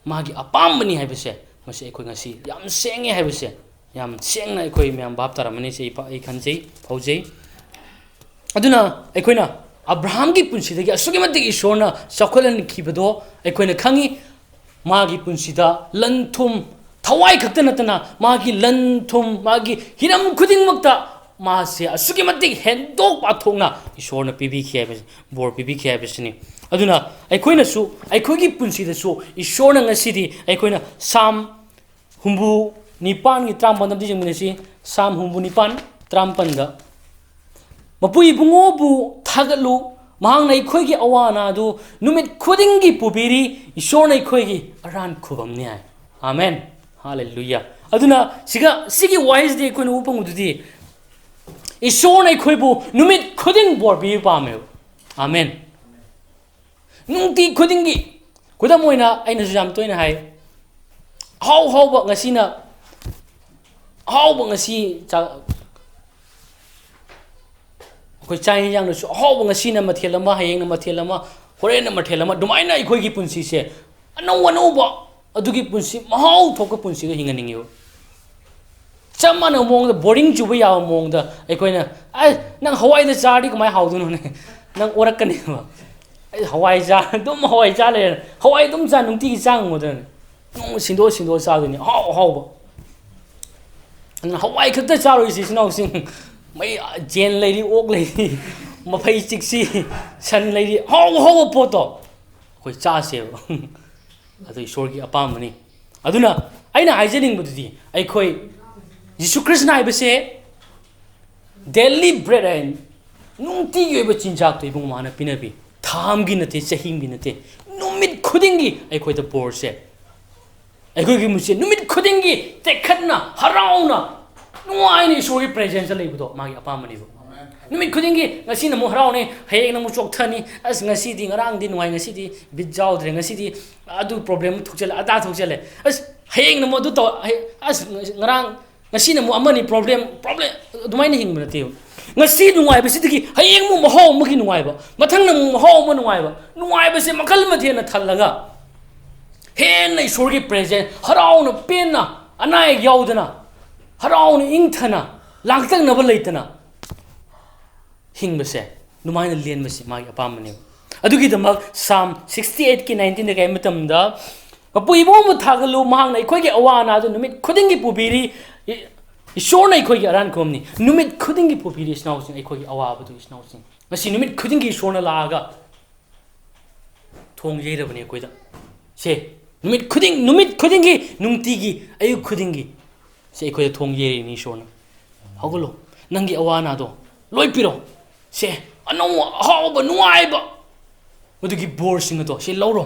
magi apam bani haibase mase aikoi ngasi yam senge haibase yam sengna aikoi myam bab taramani se ipa ai khanjei faujei aduna aikhoina Abraham ki punsi dagi asugi matik isona chakholan khibado aikhoina khangi magi punsi da lanthum thawai khakta natana magi lanthum magi hiram khuding makta ma se asugi matik hendok pathongna isona pibi khiyai bor pibi khiyai besini aduna aikhoina su aikhogi punsi da su isona ngasidi aikhoina sam humbu nipan gi tram bandam di jengminasi sam humbu nipan tram panda mapui bungobu thagalu mahang nai khoi gi awana du numit khuding gi pubiri ishor nai khoi gi aran khubam ne ai amen hallelujah aduna sigi wise de koin upang ududi ishor nai khoi bu numit khuding bor bi pa me amen nungti khuding gi kudam moina aina jam toina hai how ba ngasina how ba ngasi koi chai yang su ho bang sina mathelama hayeng na mathelama horena mathelama dumaina ikoi gi punsi se anau ba adugi punsi mahau thok punsi ga hinganing yo chamana mong da boring ju ba ya mong da ikoina ai nang hawai da chari kamai hau du ne nang orak kan ba ai hawai ja dum hawai ja le hawai dum ja nung ti chang mo da nung sindo sa du ni hau ba an hawai khata charo isi sinau sing mai jen lady ok lady mafai chiksi san lady how poto koi cha se adu ishor gi apam mani aduna aina haijening bududi ai khoi Jesus Christ na ibse daily bread and nungti yoiba chinjak to ibung mana pinabi tham gi nate chahing gi nate numit khuding gi ai khoi da por se ai khoi gi muche numit khuding gi tekhatna harauna nuai ni shori presence le budo magi apamani bu numit khudingi ngasi na mu haraune hayeng na mu chokthani as ngasi di ngarang di nuai ngasi di bijau dre ngasi di adu problem thukchel ada thukchel as hayeng na mu du to as ngarang ngasi na mu amani problem dumai ni hing mate ngasi nuai ba sidiki hayeng mu maho mu gi nuai ba mathang na mu maho mu nuai ba se makal ma the na thallaga hen na shori presence harauna pen na anai yaudana harauna ingthana langtang na ba leitana hingbase numaina lienbase magi apamani adugi damak Psalm 68 ki 19 da kai matamda mapui bo mu thagalu mahang na ikoi ge awana du numit khudingi pubiri ishor na ikoi ge aran komni numit khudingi pubiri snaw sing ikoi ge awa bu snaw sing masi numit khudingi ishor na laaga thong jei rabani ikoi da se numit khudingi nungtigi ayu khudingi se ikoi da thong jei ni ishor na hagolo nangi awana do loi piro se anong hawba nuaiba mudugi bor sing do se lawro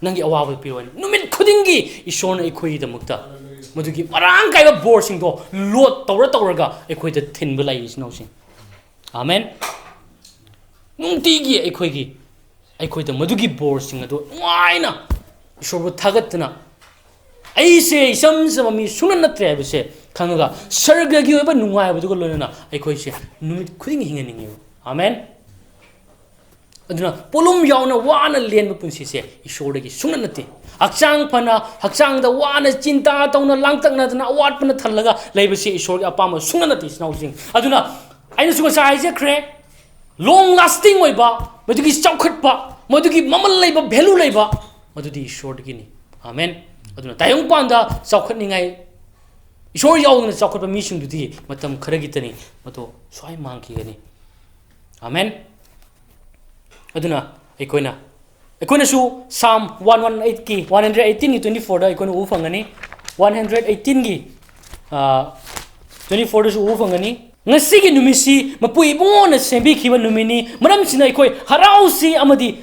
nangi awaba piwan numit khudingi ishorna ikoi da mukta mudugi marang kai ba bor sing do lot tawraga ikoi da thinba lai isno sing amen nungtigi ikoi da mudugi bor sing do waina ishorbu thagatna aise isam mi sunan natre base khanga sarga gi oba nungai ba du loina ikoi se numit khudingi hinganingi amen aduna polum yauna wana lenba punsi se ishor gi sungna nate hakchang phana hakchang da wana chinta tauna langtak na dana awat pana thallaga leiba se ishor gi apama sungna nate snausing aduna aina sunga sai je kre long lasting oiba madugi chawkhatpa madugi mamal leiba value leiba madudi ishor gi ni amen aduna tayong panda chawkhat ningai ishor yauna chawkhatpa mi sing dudi matam kharagi tani mato swai mangki gani amen aduna ekoina su Psalm 118 ki 118 ki 24 da ekoina ufangani 118 ki 24 da su ufangani ngasi gi numisi mapui bongona sembi khiba numini maram sina ekoi harausi amadi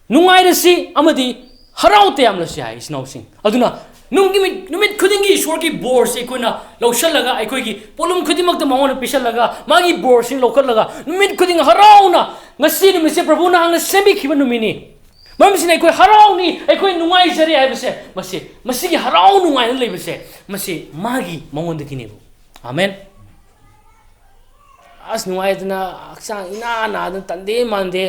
nungairasi amadi haraute amlasi hai snausing aduna numit khudingi ishwar ki bor se koina lawshalaga ekoi gi polum khudimak da mawona pisalaga magi bor sing lokalaga numit khuding harauna ngasi numise prabhu na hang sembi khiba numini mam sina ekoi harauni ekoi nungai jari ai base masi gi harau nungai na leibase masi magi mawonda kini amen as nungai dana aksang ina na tande mande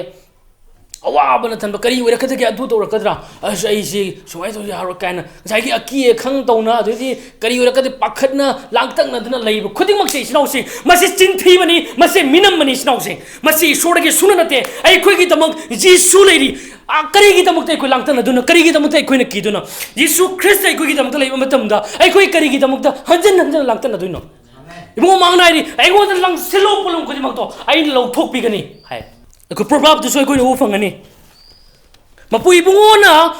awabana tanba kari wera kada ke adu to rakadra as ai si sumai to ya ro kaina sai gi aki khang tawna adi kari wera kada pakhatna langtang na dana leiba khuding mak sei sinau sing masi chinthi bani masi minam bani sinau sing masi sora ge sunanate ai khoi gi tamak jisu leiri a kari gi tamak te khoi langtang na duna kari gi tamak te khoi na ki duna jisu christ ai khoi gi tamak leiba matam da ai khoi kari gi tamak da hanjan langtang na duino ibungo mangnai ri ai go da lang silo polum khudi mak to ai lo thok pi gani hai ko probab du soi ko u fangani mapui bungona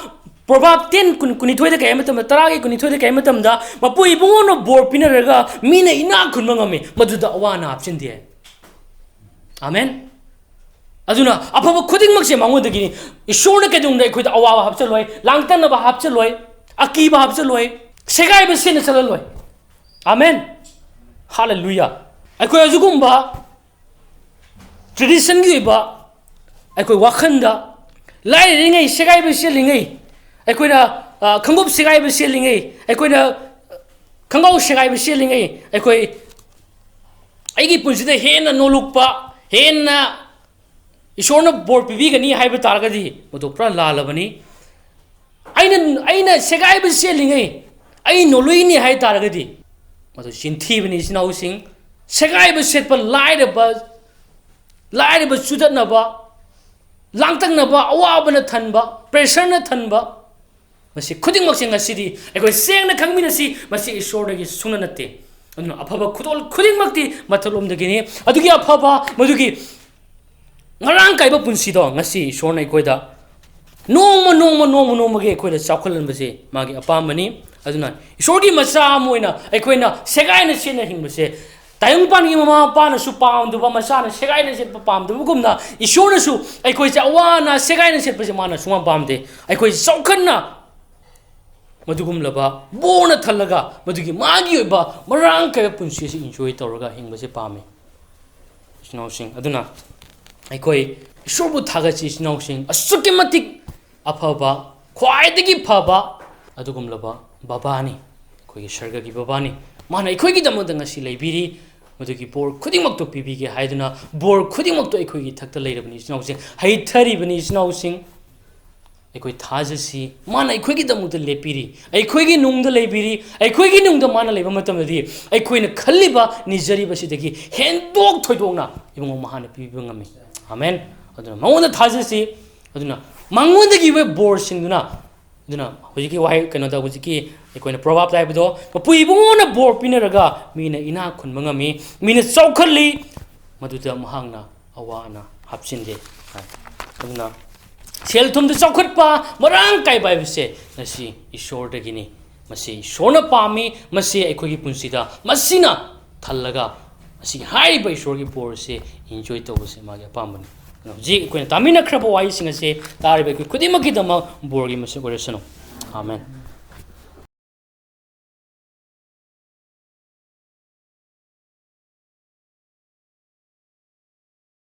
probab 10 kuni thoi da kai matam tara gi kuni thoi da kai matam da mapui bungona bor pinaraga mina ina khun mangame madu da awana option die amen aduna apaba khuding mak se mango da gi ishona ka dung dai khoi da awa hapcha loi langtan na ba hapcha loi aki ba hapcha loi segai ba sin chala loi amen hallelujah akoi azugumba tradition gi ba akoi wakhanda lai ringai segai ba selingai akoi na khangop segai ba selingai akoi na khangau segai ba selingai akoi aigi punsi da hena nolukpa hena ishorna bor pibi gani haiba taragadi modo pra lalabani aina segai ba selingai ai nolui ni hai taragadi modo sinthi bani sinau sing segai ba setpa lai ba sudat na ba langtang na ba awabana thanba pressure na thanba masi khuding mak singa sidi ekoi seng na khangmi na si masi ishor dagi suna natte aduna aphaba khudol khuding mak ti mathalom dagi ni adugi aphaba madugi ngarang kai ba punsi do ngasi ishor na ekoi da noma ge ekoi da chakhalan base magi apamani aduna ishor gi macha moina ekoi na segai na sena hing base tayong pan gi mama pa na su pam du ba masa na segai na set pam du gum na ishor na su ekoi cha wa na segai na set pa ma na suma pam de ekoi saukhan na madugum laba bona thalaga madugi magi oiba marang ka punsi si enjoy tawraga hingba se pame snow sing aduna ekoi ishor bu thaga chi snow sing asuki matik aphaba khwai dagi phaba adugum laba babani koi sharga gi babani mana ekoi gi damang dang si leibiri madugi bor khuding mak to pibi ge haiduna bor khuding mak to ekoi gi thakta leirabani snow sing hai thari bani snow sing ꯑꯩꯈꯣꯏ ꯊꯥꯖꯁꯤ ꯃꯥꯅ ꯑꯩꯈꯣꯏꯒꯤꯗꯃꯛꯇ ꯂꯦꯞꯄꯤꯔꯤ ꯑꯩꯈꯣꯏꯒꯤ ꯅꯨꯡꯗ ꯂꯩꯕꯤꯔꯤ ꯑꯩꯈꯣꯏꯒꯤ ꯅꯨꯡꯗ ꯃꯥꯅ ꯂꯩꯕ ꯃꯇꯝꯗꯗꯤ ꯑꯩꯈꯣꯏꯅ ꯈꯜꯂꯤꯕ ꯅꯤꯖꯔꯤꯕꯁꯤꯗꯒꯤ ꯍꯦꯟꯗꯣꯛ ꯊꯣꯏꯗꯣꯛꯅ ꯏꯕꯨꯡꯉꯣ ꯃꯍꯥꯛꯅ ꯄꯤꯕꯤꯕ ꯉꯝꯃꯤ ꯑꯃꯦꯟ ꯑꯗꯨꯅ ꯃꯉꯣꯟꯗ ꯊꯥꯖꯁꯤ ꯑꯗꯨꯅ ꯃꯉꯣꯟꯗꯒꯤ ꯑꯣꯏꯕ ꯕꯣꯔꯁꯤꯡꯗꯨꯅ ꯑꯗꯨꯅ ꯍꯧꯖꯤꯛꯀꯤ ꯋꯥꯍꯩ ꯀꯩꯅꯣꯗ ꯍꯧꯖꯤꯛꯀꯤ ꯑꯩꯈꯣꯏꯅ ꯄ꯭ꯔꯣꯚꯥꯕꯇ ꯍꯥꯏꯕꯗꯣ ꯃꯄꯨ ꯏꯕꯨꯡꯉꯣꯅ ꯕꯣꯔ ꯄꯤꯅꯔꯒ ꯃꯤꯅ ꯏꯅꯥꯛ ꯈꯨꯟꯕ ꯉꯝꯃꯤ ꯃꯤꯅ ꯆꯥꯎꯈꯠꯂꯤ ꯃꯗꯨꯗ ꯃꯍꯥꯛꯅ ꯑꯋꯥ ꯑꯅꯥ ꯍꯥꯞꯆꯤꯟꯗꯦ ꯑꯗꯨꯅ ꯁꯦꯜ ꯊꯨꯝꯗ ꯆꯥꯎꯈꯠꯄ ꯃꯔꯥꯡ ꯀꯥꯏꯕ ꯍꯥꯏꯕꯁꯦ ꯉꯁꯤ ꯏꯁꯣꯔꯗꯒꯤꯅꯤ ꯃꯁꯤ ꯏꯁꯣꯔꯅ ꯄꯥꯝꯃꯤ ꯃꯁꯤ ꯑꯩꯈꯣꯏꯒꯤ ꯄꯨꯟꯁꯤꯗ ꯃꯁꯤꯅ ꯊꯜꯂꯒ ꯑꯁꯤꯒꯤ ꯍꯥꯏꯔꯤꯕ ꯏꯁꯣꯔꯒꯤ ꯕꯣꯔꯁꯦ ꯏꯟꯖꯣꯏ ꯇꯧꯕꯁꯦ ꯃꯥꯒꯤ ꯑꯄꯥꯝꯕꯅꯤ ꯍꯧꯖꯤꯛ ꯑꯩꯈꯣꯏꯅ ꯇꯥꯃꯤꯟꯅꯈ꯭ꯔꯕ ꯋꯥꯍꯩꯁꯤꯡ ꯑꯁꯤ ꯇꯥꯔꯤꯕ ꯑꯩꯈꯣꯏ ꯈꯨꯗꯤꯡꯃꯛꯀꯤꯗꯃꯛ ꯕꯣꯔꯒꯤ ꯃꯁꯛ ꯑꯣꯏꯔꯁꯅꯨ ꯑꯥꯃꯦꯟ